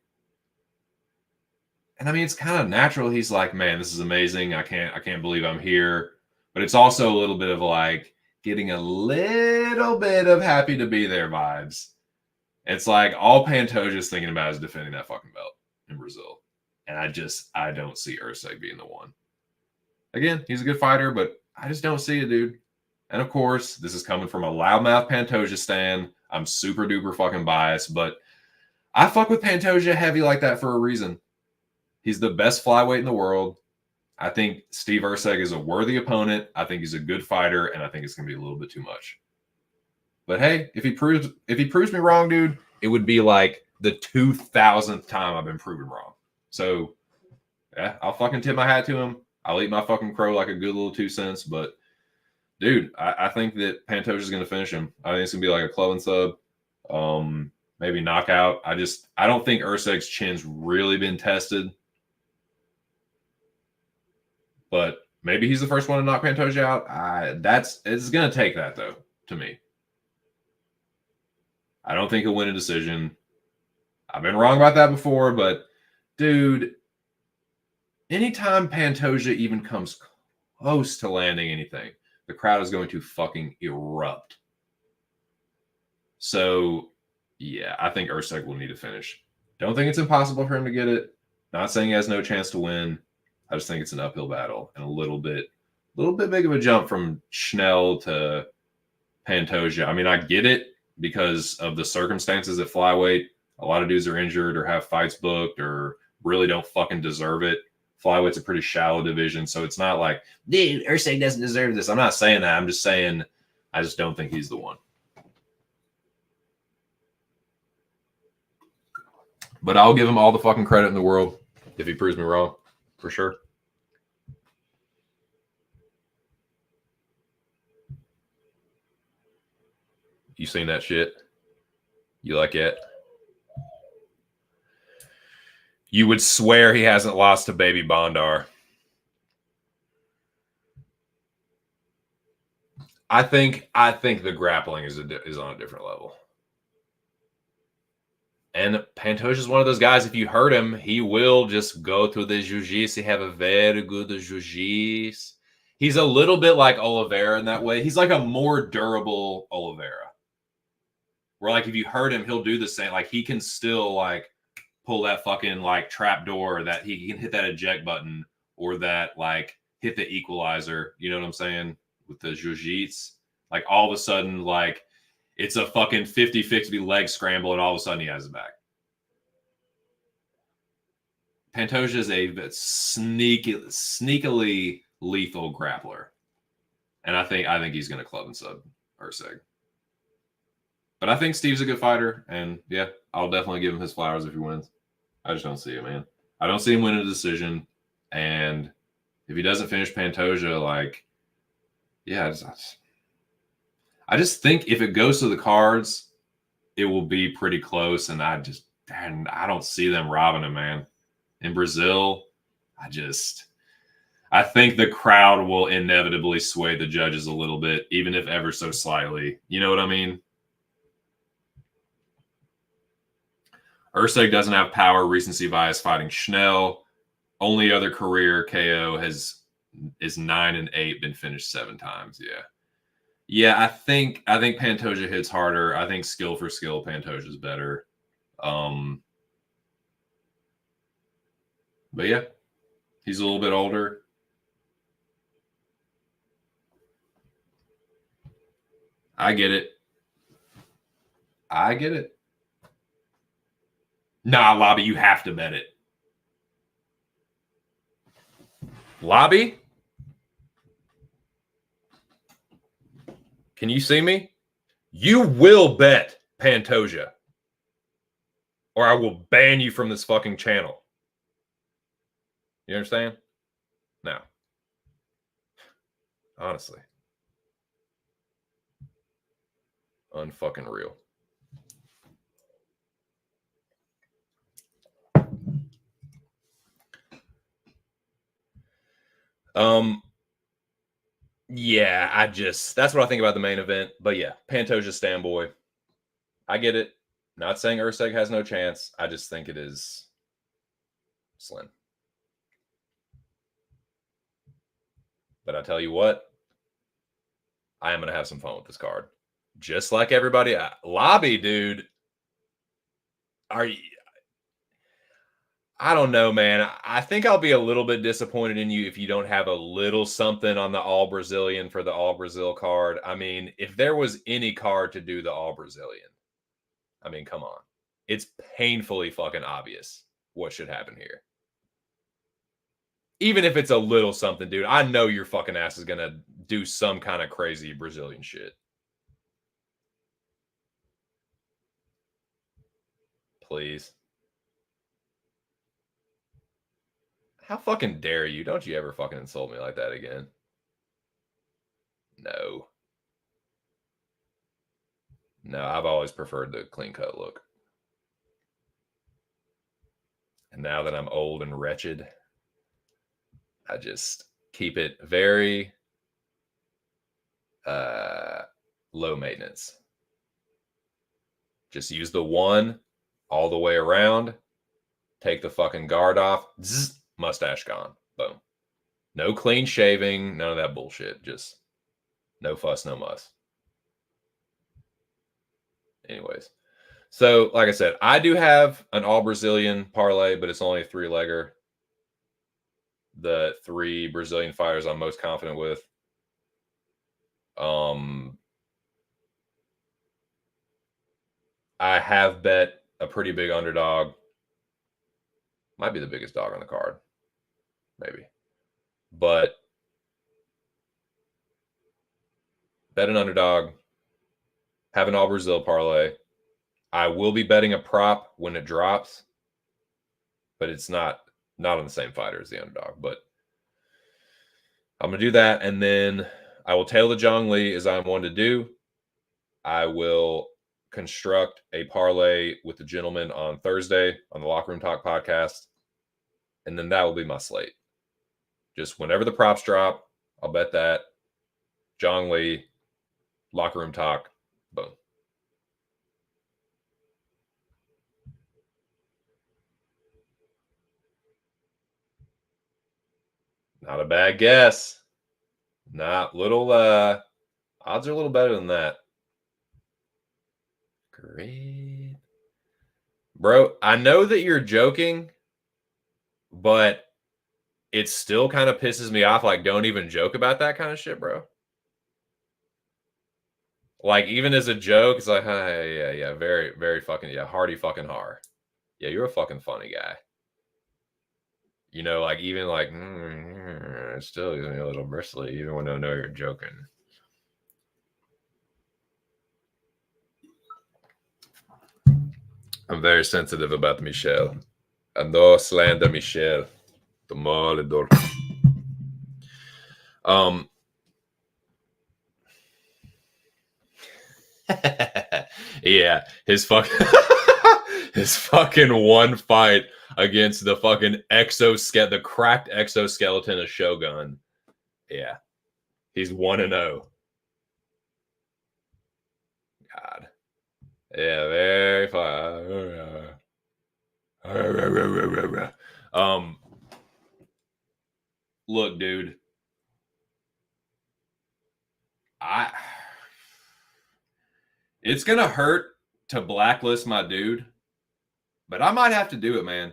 and I mean, it's kind of natural. He's like, man, this is amazing. I can't believe I'm here. But it's also a little bit of like getting a little bit of happy to be there vibes. It's like all Pantoja's thinking about is defending that fucking belt in Brazil. And I don't see Erceg being the one. Again, he's a good fighter, but I just don't see it, dude. And of course, this is coming from a loudmouth Pantoja stan. I'm super duper fucking biased, but I fuck with Pantoja heavy like that for a reason. He's the best flyweight in the world. I think Steve Erceg is a worthy opponent. I think he's a good fighter, and I think it's gonna be a little bit too much. But hey, if he proves me wrong, dude, it would be like the 2000th time I've been proven wrong. So, yeah, I'll fucking tip my hat to him. I'll eat my fucking crow like a good little 2 cents. But, dude, I think that Pantoja is going to finish him. I think it's going to be like a club and sub. maybe knockout. I don't think Urseg's chin's really been tested. But maybe he's the first one to knock Pantoja out. It's gonna take that though, to me. I don't think he'll win a decision. I've been wrong about that before, but dude, anytime Pantoja even comes close to landing anything, the crowd is going to fucking erupt. So, yeah, I think Urseg will need to finish. Don't think it's impossible for him to get it. Not saying he has no chance to win. I just think it's an uphill battle and a little bit big of a jump from Schnell to Pantoja. I mean, I get it because of the circumstances at flyweight. A lot of dudes are injured or have fights booked or really don't fucking deserve it. Flyweight's a pretty shallow division, so it's not like, dude, Urseg doesn't deserve this. I'm not saying that. I'm just saying I just don't think he's the one. But I'll give him all the fucking credit in the world if he proves me wrong, for sure. You seen that shit? You like it? You would swear he hasn't lost to Baby Bondar. I think the grappling is on a different level. And Pantoja is one of those guys, if you hurt him, he will just go to the jiu-jitsu. He have a very good jiu-jitsu. He's a little bit like Oliveira in that way. He's like a more durable Oliveira. Where like if you hurt him, he'll do the same. Like he can still like pull that fucking like trap door, that he can hit that eject button or that like hit the equalizer. You know what I'm saying? With the jiu-jitsu. Like all of a sudden, like it's a fucking 50-50 leg scramble and all of a sudden he has it back. Pantoja is a sneakily lethal grappler. And I think he's going to club and sub Urseg. But I think Steve's a good fighter, and yeah, I'll definitely give him his flowers if he wins. I just don't see it, man. I don't see him winning a decision, and if he doesn't finish Pantoja, like, yeah, I just think if it goes to the cards, it will be pretty close, and I don't see them robbing him, man. In Brazil, I think the crowd will inevitably sway the judges a little bit, even if ever so slightly. You know what I mean? Urseg doesn't have power, recency bias fighting Schnell. Only other career KO is 9-8, been finished 7 times. Yeah. I think Pantoja hits harder. I think skill for skill, Pantoja's better. But yeah, he's a little bit older. I get it. Nah, Lobby, you have to bet it. Lobby? Can you see me? You will bet Pantoja, or I will ban you from this fucking channel. You understand? No. Honestly. Unfucking real. Yeah, that's what I think about the main event. But yeah, Pantoja Stamboy. I get it. Not saying Urseg has no chance. I just think it is slim. But I tell you what, I am going to have some fun with this card. Just like everybody. Lobby, dude. I don't know, man. I think I'll be a little bit disappointed in you if you don't have a little something on the All Brazilian for the All Brazil card. I mean, if there was any card to do the All Brazilian, I mean, come on. It's painfully fucking obvious what should happen here. Even if it's a little something, dude, I know your fucking ass is going to do some kind of crazy Brazilian shit. Please. How fucking dare you? Don't you ever fucking insult me like that again. No, I've always preferred the clean cut look. And now that I'm old and wretched, I just keep it very low maintenance. Just use the one all the way around. Take the fucking guard off. Zzz, mustache gone. Boom. No clean shaving. None of that bullshit. Just no fuss, no muss. Anyways. So, like I said, I do have an all Brazilian parlay, but it's only a 3-legger. The 3 Brazilian fighters I'm most confident with. I have bet a pretty big underdog. Might be the biggest dog on the card. Maybe. But bet an underdog. Have an all Brazil parlay. I will be betting a prop when it drops, but it's not on the same fighter as the underdog. But I'm going to do that, and then I will tail the Zhang Li as I'm one to do. I will construct a parlay with the gentleman on Thursday on the Locker Room Talk podcast, and then that will be my slate. Just whenever the props drop, I'll bet that. Zhang Li, Locker Room Talk, boom. Not a bad guess. Not little odds are a little better than that. Great. Bro, I know that you're joking, but it still kind of pisses me off. Like, don't even joke about that kind of shit, bro. Like, even as a joke, it's like, yeah, very, very fucking, yeah, hardy fucking har. Yeah, you're a fucking funny guy. You know, like, even like, it's still a little bristly, even when I know you're joking. I'm very sensitive about Michelle. I no slander Michelle. Demoledor. Yeah, his fucking one fight against the fucking the cracked exoskeleton of Shogun. Yeah, he's 1-0. God, yeah, very fun. Look, dude, it's gonna hurt to blacklist my dude, but I might have to do it, man.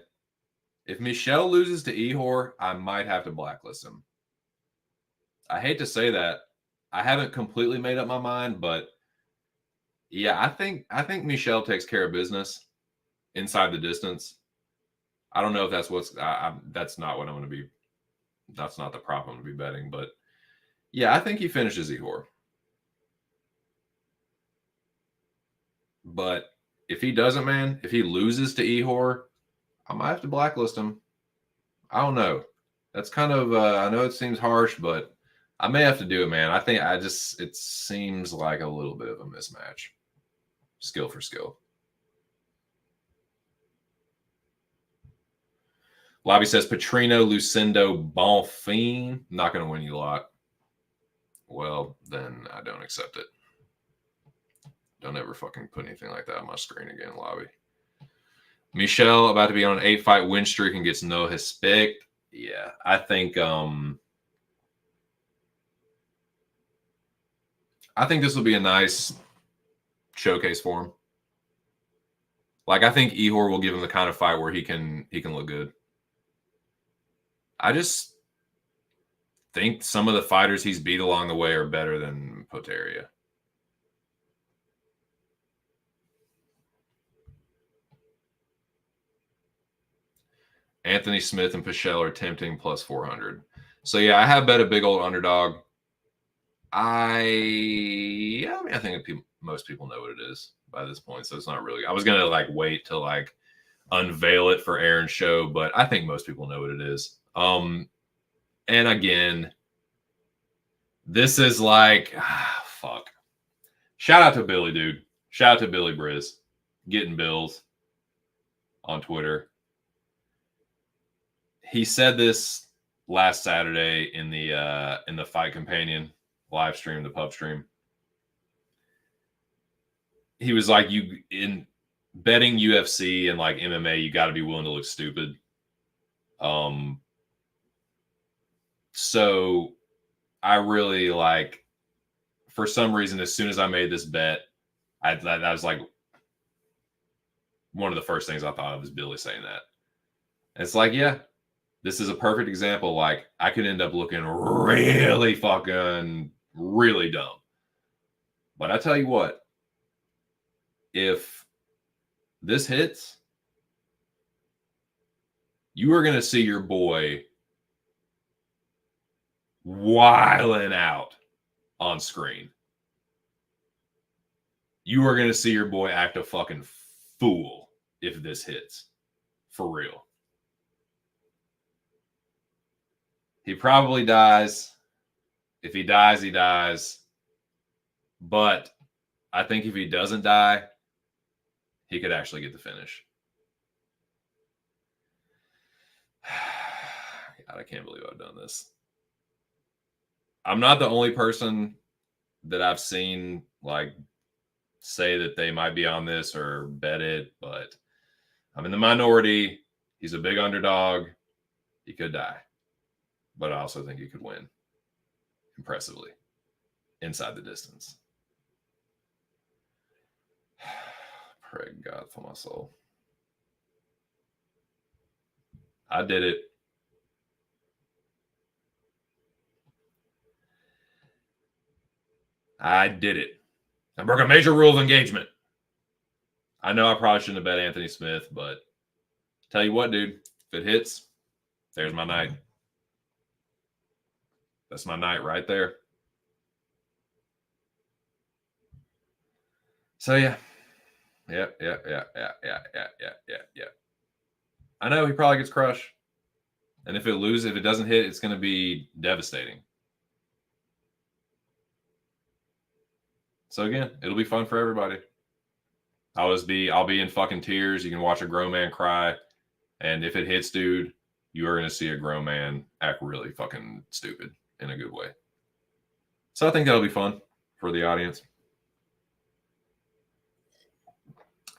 If Michelle loses to Ihor, I might have to blacklist him. I hate to say that. I haven't completely made up my mind, but yeah, I think Michelle takes care of business inside the distance. I don't know if that's that's not what I'm going to be. That's not the prop I'm going to be betting, but yeah, I think he finishes Ihor. But if he doesn't, man, if he loses to Ihor, I might have to blacklist him. I don't know. That's kind of I know it seems harsh, but I may have to do it, man. I think it seems like a little bit of a mismatch. Skill for skill. Lobby says Petrino, Lucindo, Bonfim. Not going to win you a lot. Well, then I don't accept it. Don't ever fucking put anything like that on my screen again, Lobby. Michelle about to be on an 8-fight win streak and gets no respect. Yeah, I think this will be a nice showcase for him. Like, I think Ihor will give him the kind of fight where he can look good. I just think some of the fighters he's beat along the way are better than Poteria. Anthony Smith and Pichel are tempting plus 400. So yeah, I have bet a big old underdog. I think most people know what it is by this point, so it's not really. I was gonna like wait till like unveil it for Aaron's show, but I think most people know what it is. And again, this is like fuck. Shout out to Billy, dude. Shout out to Billy Briz, getting bills on Twitter. he said this last Saturday in the Fight Companion live stream, the pub stream. He was like, you in betting UFC and like MMA, you got to be willing to look stupid. So I really like, for some reason, as soon as I made this bet, that was like one of the first things I thought of was Billy saying that. And it's like, yeah, this is a perfect example. Like, I could end up looking really fucking really dumb. But I tell you what, if this hits, you are going to see your boy wilding out on screen. You are going to see your boy act a fucking fool if this hits. For real. He probably dies. If he dies, he dies. But I think if he doesn't die, he could actually get the finish. God, I can't believe I've done this. I'm not the only person that I've seen like say that they might be on this or bet it, but I'm in the minority. He's a big underdog. He could die, but I also think he could win impressively inside the distance. Pray God for my soul. I did it. I did it. I broke a major rule of engagement. I know I probably shouldn't have bet Anthony Smith, but tell you what, dude, if it hits, there's my night. That's my night right there. So yeah. Yeah. I know he probably gets crushed. And if it doesn't hit, it's going to be devastating. So again, it'll be fun for everybody. I'll be in fucking tears. You can watch a grown man cry. And if it hits, dude, you are going to see a grown man act really fucking stupid in a good way. So I think that'll be fun for the audience.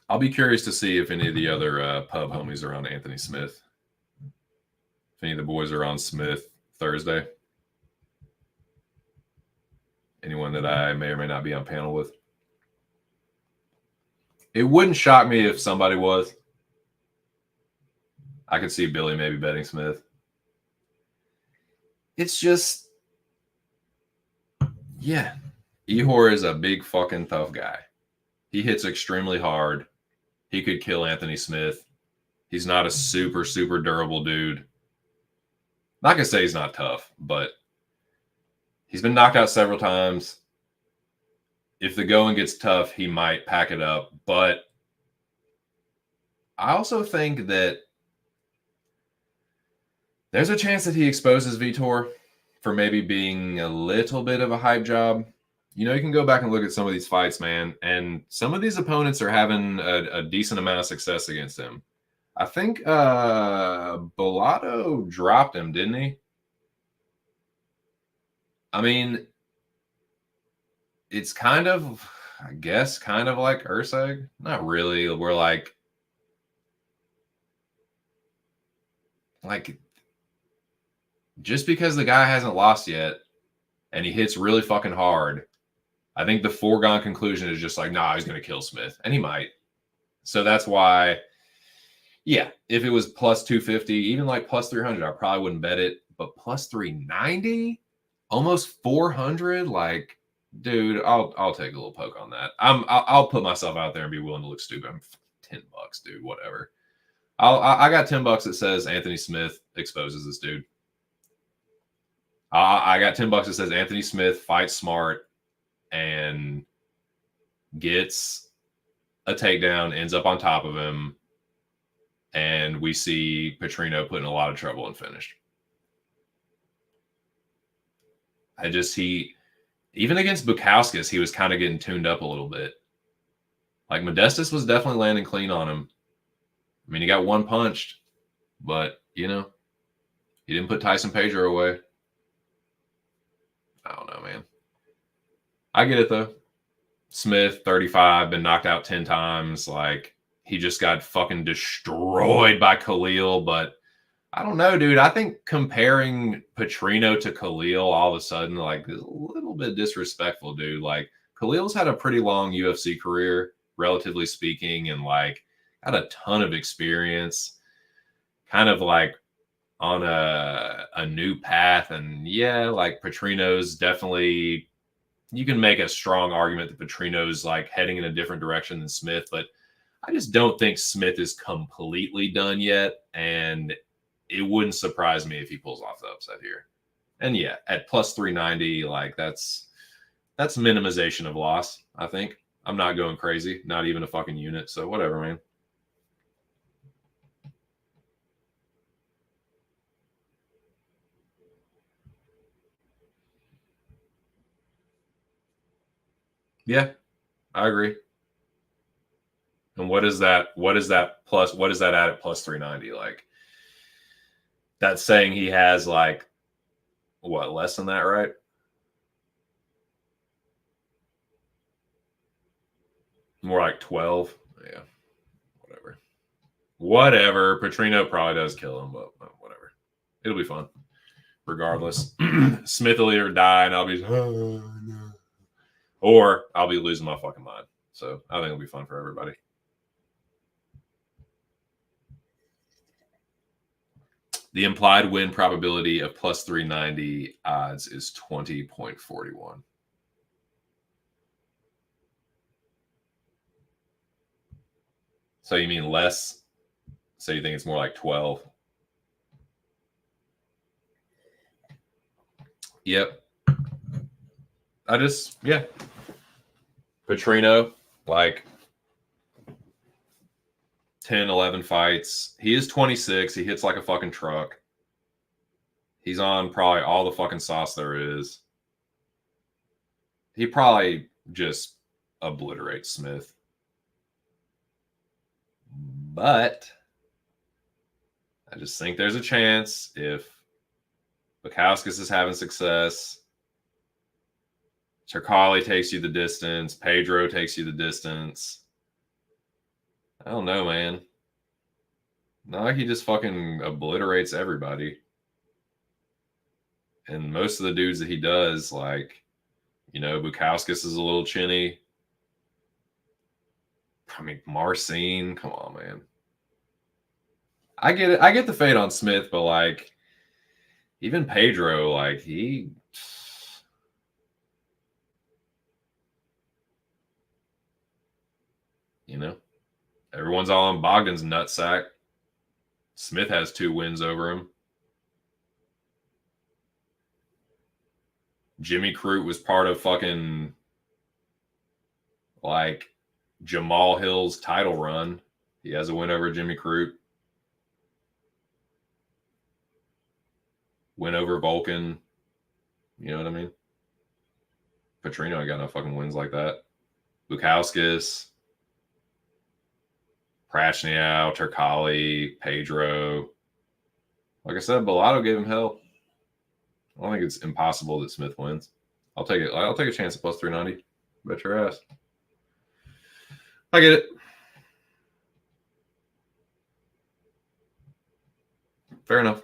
I'll be curious to see if any of the other pub homies are on Anthony Smith. If any of the boys are on Smith Thursday. Anyone that I may or may not be on panel with. It wouldn't shock me if somebody was. I could see Billy maybe betting Smith. It's just, yeah. Ihor is a big fucking tough guy. He hits extremely hard. He could kill Anthony Smith. He's not a super, super durable dude. Not going to say he's not tough, but he's been knocked out several times. If the going gets tough, he might pack it up. But I also think that there's a chance that he exposes Vitor for maybe being a little bit of a hype job. You know, you can go back and look at some of these fights, man, and some of these opponents are having a decent amount of success against him. I think Bellato dropped him, didn't he? I mean, it's kind of, I guess, kind of like Urseg. Not really. We're like just because the guy hasn't lost yet and he hits really fucking hard, I think the foregone conclusion is just like, nah, he's going to kill Smith. And he might. So that's why, yeah, if it was plus 250, even like plus 300, I probably wouldn't bet it. But plus 390, almost 400, like, dude, I'll take a little poke on that. I'll put myself out there and be willing to look stupid. I'm $10, dude, whatever. I got $10 that says Anthony Smith exposes this dude. I got $10 that says Anthony Smith fights smart and gets a takedown, ends up on top of him, and we see Petrino put in a lot of trouble and finished. Even against Bukauskas, he was kind of getting tuned up a little bit. Like, Modestas was definitely landing clean on him. I mean, he got one punched, but, you know, He didn't put Tyson Pedro away. I don't know, man. I get it though. Smith, 35, been knocked out 10 times. Like, he just got fucking destroyed by Khalil. But I don't know, dude. I think comparing Petrino to Khalil all of a sudden, like, is a little bit disrespectful, dude. Like, Khalil's had a pretty long UFC career, relatively speaking, and like got a ton of experience, kind of like on a new path. And yeah, like Petrino's definitely, you can make a strong argument that Petrino's like heading in a different direction than Smith, but I just don't think Smith is completely done yet. And it wouldn't surprise me if he pulls off the upset here. And yeah, at plus 390, like that's minimization of loss, I think. I'm not going crazy, not even a fucking unit. So whatever, man. Yeah, I agree. And what is that? What is that plus? What is that at plus 390? Like, that's saying he has like what, less than that, right? More like 12. Yeah. Whatever. Whatever. Petrino probably does kill him, but whatever. It'll be fun. Regardless. Smith will either die and I'll be no. Or I'll be losing my fucking mind. So I think it'll be fun for everybody. The implied win probability of plus 390 odds is 20.41. So you mean less? So you think it's more like 12? Yep. Yeah. Petrino, like 10, 11 fights. He is 26. He hits like a fucking truck. He's on probably all the fucking sauce there is. He probably just obliterates Smith. But I just think there's a chance if Bukauskas is having success, Turkalj takes you the distance, Pedro takes you the distance. I don't know, man. Not like he just fucking obliterates everybody. And most of the dudes that he does, like, Bukauskas is a little chinny. I mean, Marcin, come on, man. I get it. I get the fade on Smith, but like, even Pedro, like everyone's all on Bogdan's nutsack. Smith has 2 wins over him. Jimmy Crute was part of fucking like Jamal Hill's title run. He has a win over Jimmy Crute. Win over Vulcan. You know what I mean? Petrino ain't got no fucking wins like that. Bukauskas, Prachniow, Turkalj, Pedro. Like I said, Bellato gave him hell. I don't think it's impossible that Smith wins. I'll take it. I'll take a chance at plus 390. Bet your ass. I get it. Fair enough.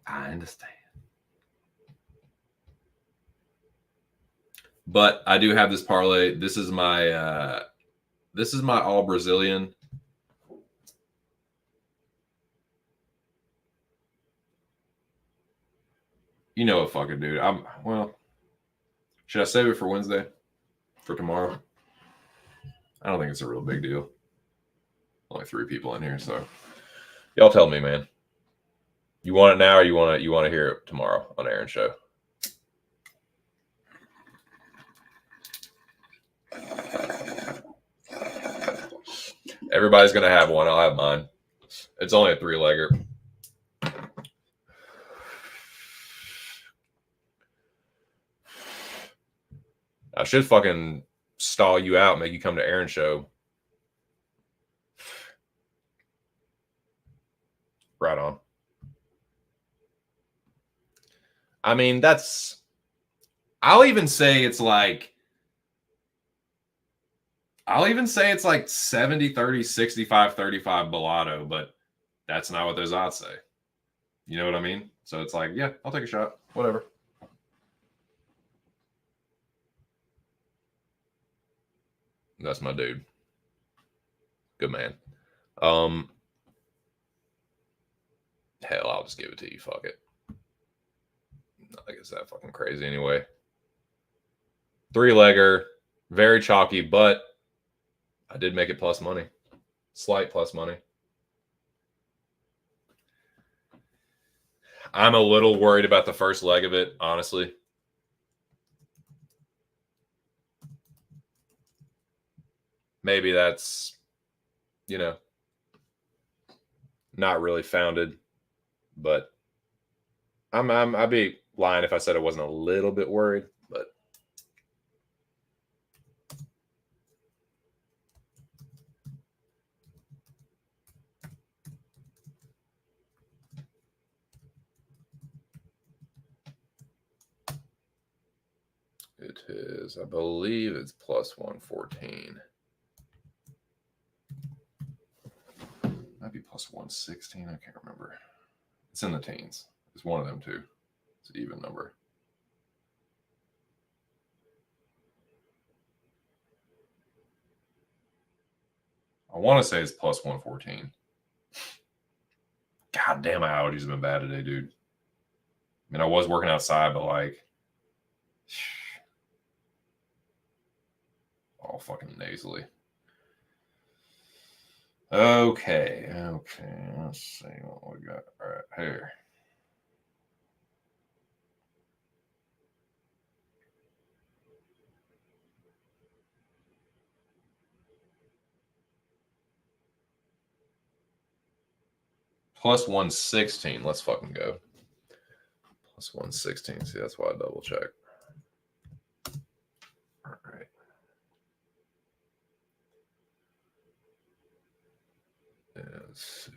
I understand. But I do have this parlay. This is my all Brazilian. You know what, fucking dude. Should I save it for Wednesday? For tomorrow? I don't think it's a real big deal. Only 3 people in here, so y'all tell me, man. You want it now, or you want to hear it tomorrow on Aaron's show? Everybody's gonna have one. I'll have mine. It's only a 3-legger. I should fucking stall you out, make you come to Aaron's show. Right on. I mean, I'll even say it's like 70 30, 65 35 Bellato, but that's not what those odds say. You know what I mean? So it's like, yeah, I'll take a shot. Whatever. That's my dude. Good man. Hell, I'll just give it to you. Fuck it. I think it's that fucking crazy anyway. 3-legger, very chalky, but I did make it plus money. Slight plus money. I'm a little worried about the first leg of it, honestly. Maybe that's, not really founded, but I'd be lying if I said I wasn't a little bit worried, but it is, I believe it's plus 114. Might be plus 116. I can't remember. It's in the teens. It's one of them too. It's an even number. I want to say it's plus 114. God damn, my allergies have been bad today, dude. I mean, I was working outside, but like, all fucking nasally. Okay. Let's see what we got right here. Plus 116. Let's fucking go. Plus 116. See, that's why I double check. All right. Let's see.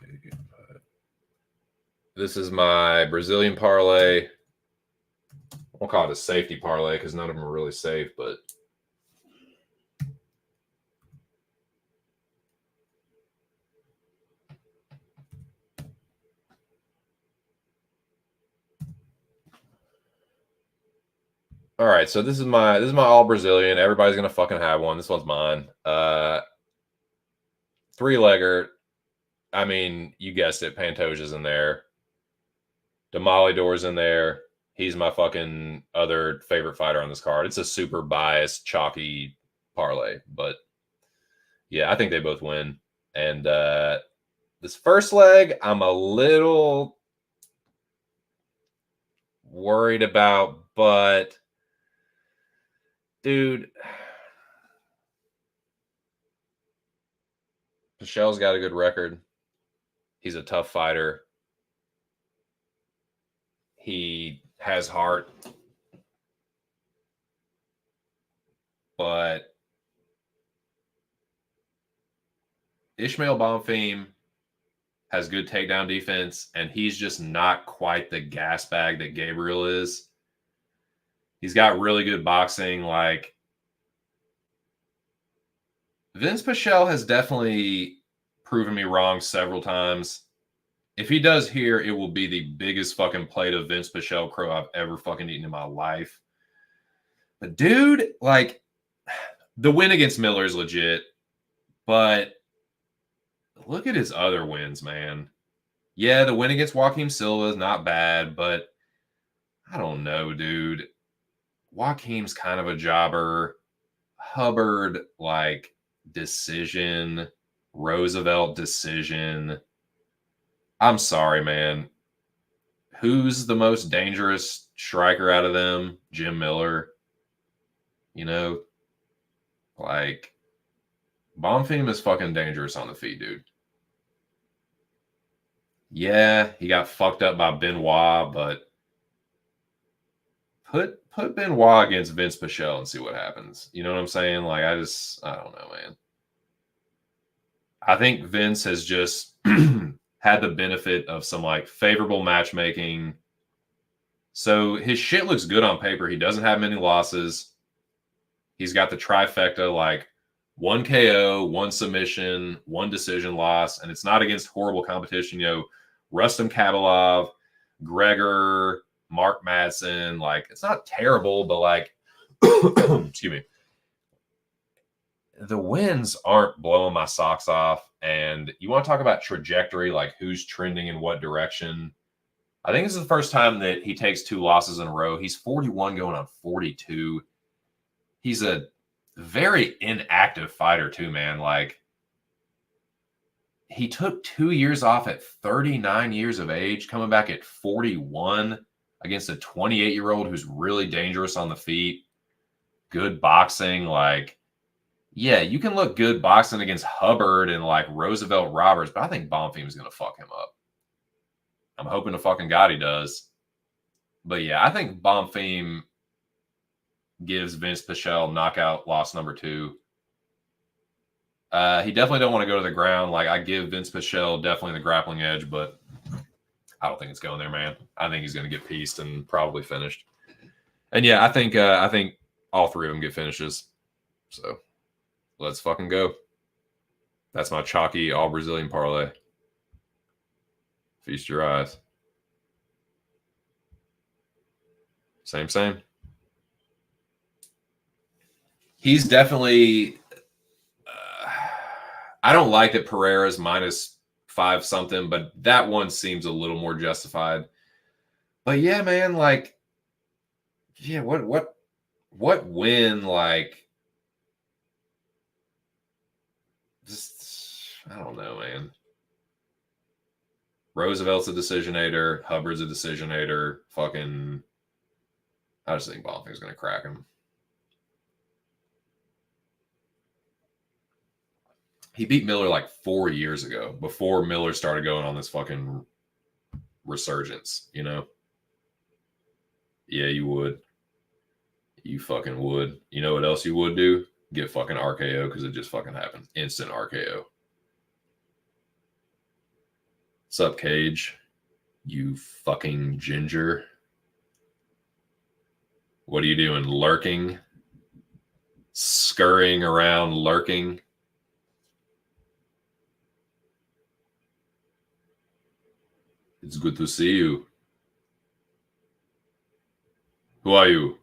This is my Brazilian parlay. I won't call it a safety parlay because none of them are really safe, but all right. So this is my all Brazilian. Everybody's gonna fucking have one. This one's mine. 3-legger. I mean, you guessed it. Pantoja's in there. Demolidor's in there. He's my fucking other favorite fighter on this card. It's a super biased, chalky parlay, but yeah, I think they both win. And this first leg, I'm a little worried about, but dude, Pichel's got a good record. He's a tough fighter. He has heart. But Ishmael Bonfim has good takedown defense, and he's just not quite the gas bag that Gabriel is. He's got really good boxing. Like, Vince Pichel has definitely proven me wrong several times. If he does here, it will be the biggest fucking plate of Vince Pichel crow I've ever fucking eaten in my life. But dude, like, the win against Miller is legit, but look at his other wins, man. Yeah, the win against Joaquim Silva is not bad, but I don't know, dude. Joaquim's kind of a jobber. Hubbard, like, decision. Roosevelt, decision. I'm sorry, man. Who's the most dangerous striker out of them? Jim Miller. You know, like, Bonfim is fucking dangerous on the feet, dude. Yeah, he got fucked up by Benoit, but put Benoit against Vince Pichel and see what happens. You know what I'm saying? Like, I don't know, man. I think Vince has just had the benefit of some like favorable matchmaking, So his shit looks good on paper. He doesn't have many losses. He's got the trifecta, like 1 KO, 1 submission, 1 decision loss, and it's not against horrible competition. Rustam Kabalov, Gregor, Mark Madsen. Like, it's not terrible, but like, excuse me, the wins aren't blowing my socks off. And you want to talk about trajectory, like who's trending in what direction. I think this is the first time that he takes 2 losses in a row. He's 41 going on 42. He's a very inactive fighter too, man. Like, he took 2 years off at 39 years of age, coming back at 41 against a 28-year-old who's really dangerous on the feet. Good boxing. Like, yeah, you can look good boxing against Hubbard and like Roosevelt Roberts, but I think Bonfim is going to fuck him up. I'm hoping to fucking God he does. But yeah, I think Bonfim gives Vince Pichel knockout loss number 2. He definitely don't want to go to the ground. Like, I give Vince Pichel definitely the grappling edge, but I don't think it's going there, man. I think he's going to get pieced and probably finished. And yeah, I think all 3 of them get finishes. So let's fucking go. That's my chalky all Brazilian parlay. Feast your eyes. Same. He's definitely. I don't like that Pereira's -5 something, but that one seems a little more justified. But yeah, man, like, yeah, what win, like, just, I don't know, man. Roosevelt's a decisionator. Hubbard's a decisionator. Fucking, I just think Bonfim's going to crack him. He beat Miller like 4 years ago, before Miller started going on this fucking resurgence, Yeah, you would. You fucking would. You know what else you would do? Get fucking RKO, because it just fucking happened. Instant RKO. What's up, Cage? You fucking ginger. What are you doing? Lurking? Scurrying around, lurking? It's good to see you. Who are you?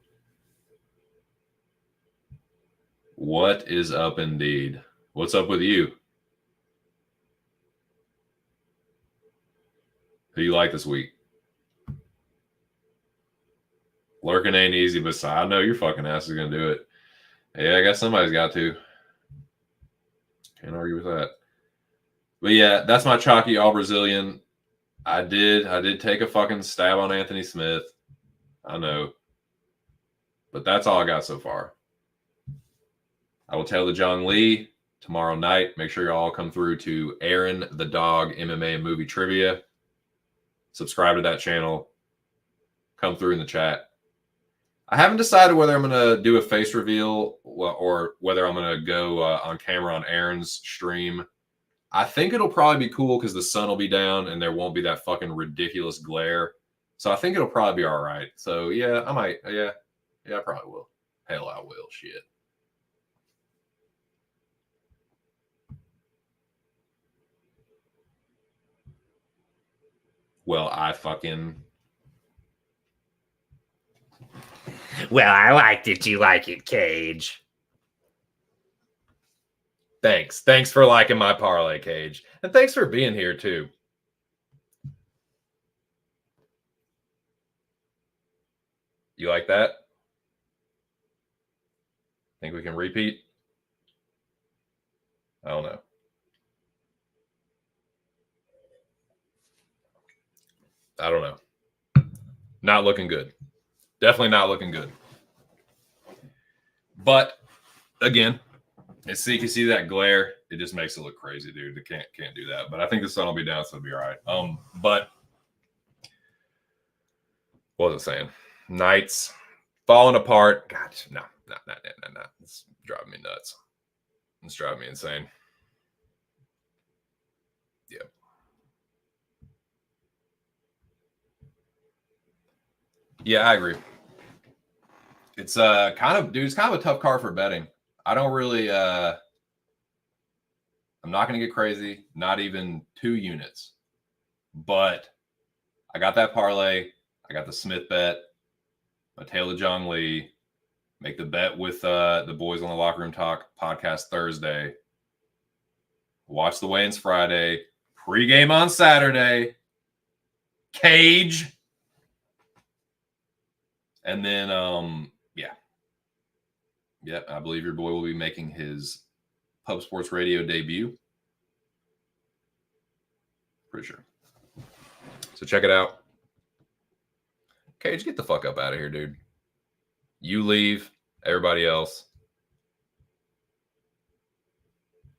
What is up, indeed? What's up with you? Who you like this week? Lurking ain't easy, but I know your fucking ass is going to do it. Yeah, I guess somebody's got to. Can't argue with that. But yeah, that's my chalky all Brazilian. I did take a fucking stab on Anthony Smith. I know. But that's all I got so far. I will tell the John Lee tomorrow night. Make sure you all come through to Aaron the Dog MMA and Movie Trivia. Subscribe to that channel. Come through in the chat. I haven't decided whether I'm going to do a face reveal or whether I'm going to go on camera on Aaron's stream. I think it'll probably be cool because the sun will be down and there won't be that fucking ridiculous glare. So I think it'll probably be all right. So yeah, I might. Yeah, I probably will. Hell, I will. Shit. Well, I like that you like it, Cage. Thanks for liking my parlay, Cage. And thanks for being here, too. You like that? Think we can repeat? I don't know. I don't know. Not looking good. Definitely not looking good. But again, you can see that glare. It just makes it look crazy, dude. It can't do that. But I think the sun will be down, so it'll be all right. But what was I saying? Nights falling apart. God, no. It's driving me nuts. It's driving me insane. Yeah. Yeah, I agree. It's kind of, dude, it's kind of a tough card for betting. I don't really I'm not gonna get crazy, not even 2 units. But I got that parlay, I got the Smith bet, my Taylor Jong Lee, make the bet with the boys on the Locker Room Talk podcast Thursday. Watch the weigh-ins Friday, pregame on Saturday, Cage. And then yeah, I believe your boy will be making his Pub Sports Radio debut. Pretty sure. So check it out. Cage, get the fuck up out of here, dude. You leave. Everybody else,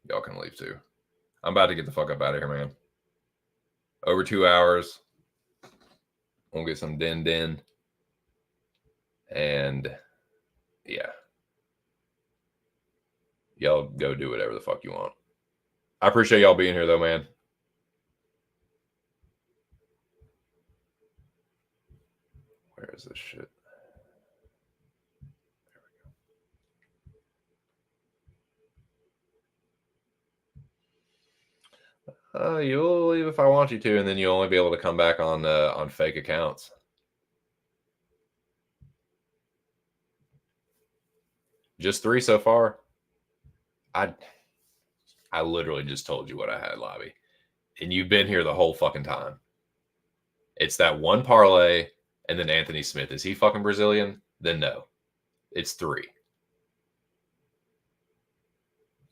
y'all can leave too. I'm about to get the fuck up out of here, man. Over 2 hours. We'll get some din. And yeah. Y'all go do whatever the fuck you want. I appreciate y'all being here though, man. Where is this shit? You'll leave if I want you to, and then you'll only be able to come back on fake accounts. Just 3 so far. I literally just told you what I had, Lobby. And you've been here the whole fucking time. It's that one parlay and then Anthony Smith. Is he fucking Brazilian? Then no. It's 3.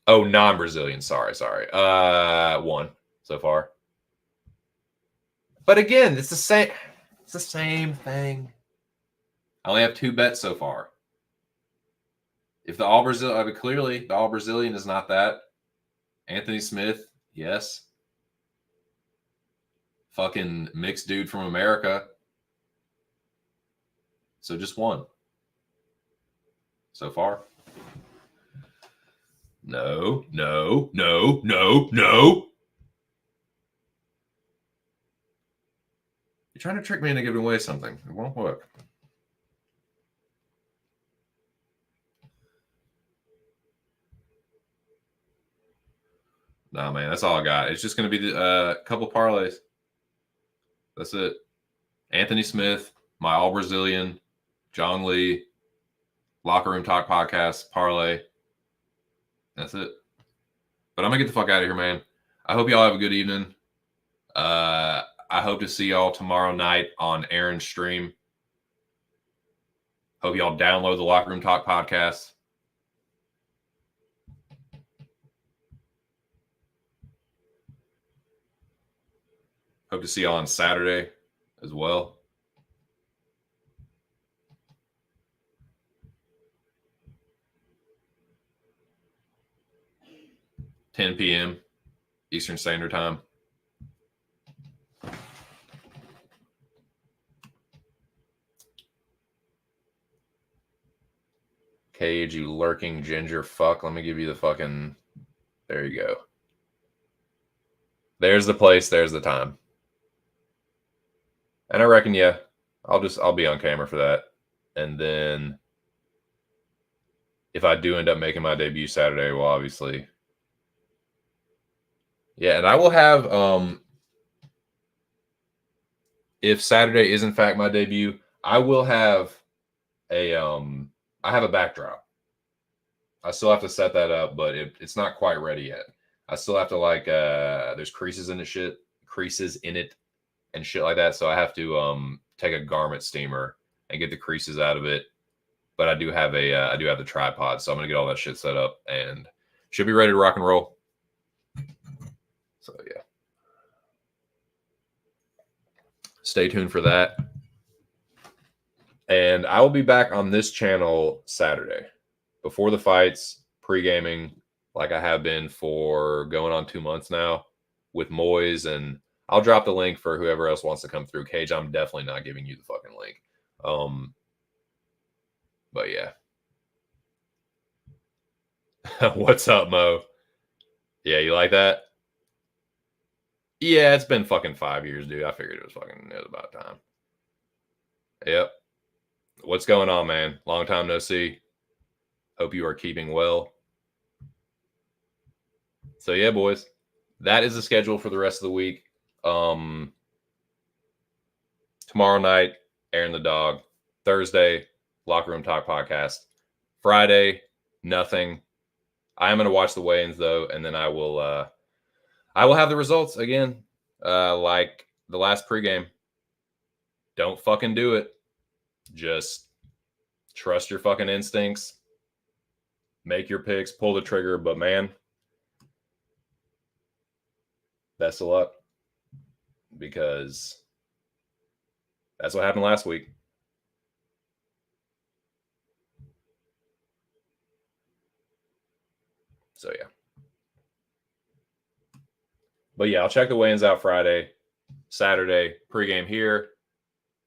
Oh, non-Brazilian. Sorry. 1 so far. But again, it's the same. It's the same thing. I only have 2 bets so far. If the All Brazil, I mean, clearly the All Brazilian is not that. Anthony Smith, yes. Fucking mixed dude from America. So just 1 so far. No. You're trying to trick me into giving away something. It won't work. Nah, man, that's all I got. It's just going to be the couple parlays. That's it. Anthony Smith, my All Brazilian, Jong Lee, Locker Room Talk podcast parlay. That's it. But I'm gonna get the fuck out of here, man. I hope y'all have a good evening. I hope to see y'all tomorrow night on Aaron's stream. Hope y'all download the Locker Room Talk podcast. Hope to see y'all on Saturday as well. $10 p.m. Eastern Standard Time. Cage, you lurking ginger fuck. Let me give you the fucking... There you go. There's the place. There's the time. And I reckon, yeah, I'll be on camera for that. And then if I do end up making my debut Saturday, well, obviously... Yeah, and I will have, if Saturday is in fact my debut, I will have I have a backdrop. I still have to set that up, but it's not quite ready yet. I still have to there's creases in it and shit like that. So I have to take a garment steamer and get the creases out of it. But I do have the tripod, so I'm gonna get all that shit set up and should be ready to rock and roll. So yeah. Stay tuned for that. And I will be back on this channel Saturday before the fights, pre-gaming, like I have been for going on 2 months now with Moyes. And I'll drop the link for whoever else wants to come through. Cage, I'm definitely not giving you the fucking link. But yeah. What's up, Mo? Yeah, you like that? Yeah, it's been fucking 5 years, dude. I figured it was about time. Yep. What's going on, man? Long time no see. Hope you are keeping well. So yeah, boys, that is the schedule for the rest of the week. Tomorrow night, Aaron the Dog. Thursday, Locker Room Talk podcast. Friday, nothing. I am going to watch the weigh-ins though, and then I will have the results again, like the last pregame. Don't fucking do it. Just trust your fucking instincts. Make your picks, pull the trigger, but man, best of luck, because that's what happened last week. So yeah. But yeah, I'll check the weigh-ins out Friday, Saturday, pregame here.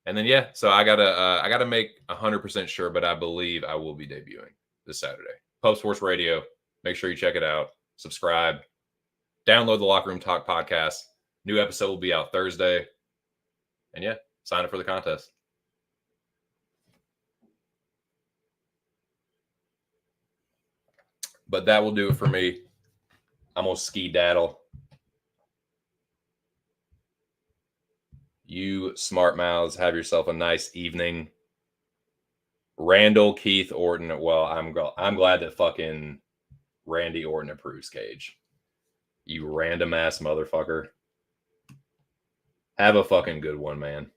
And then yeah, so I gotta make 100% sure, but I believe I will be debuting this Saturday. Pub Sports Radio. Make sure you check it out. Subscribe. Download the Locker Room Talk podcast. New episode will be out Thursday. And yeah, sign up for the contest. But that will do it for me. I'm gonna ski-daddle. You smart mouths, have yourself a nice evening. Randall Keith Orton. Well, I'm glad that fucking Randy Orton approves, Cage. You random ass motherfucker. Have a fucking good one, man.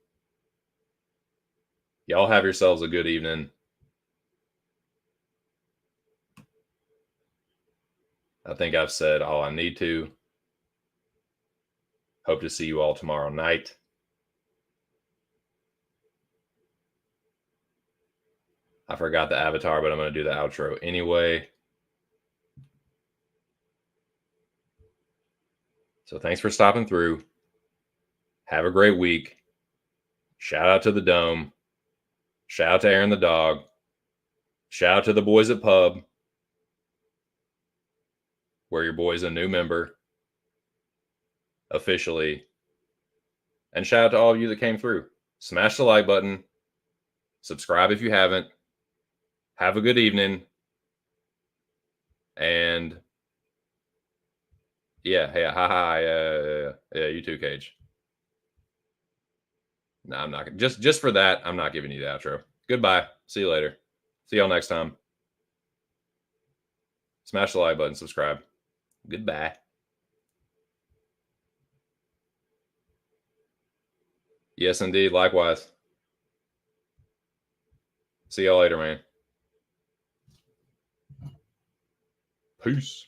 Y'all have yourselves a good evening. I think I've said all I need to. Hope to see you all tomorrow night. I forgot the avatar, but I'm going to do the outro anyway. So thanks for stopping through. Have a great week. Shout out to the Dome. Shout out to Aaron the Dog. Shout out to the boys at Pub, where your boy's a new member officially. And shout out to all of you that came through. Smash the like button. Subscribe if you haven't. Have a good evening. And yeah, hey, hi, yeah, you too, Cage. No, I'm not. Just for that, I'm not giving you the outro. Goodbye. See you later. See y'all next time. Smash the like button. Subscribe. Goodbye. Yes, indeed. Likewise. See y'all later, man. Peace.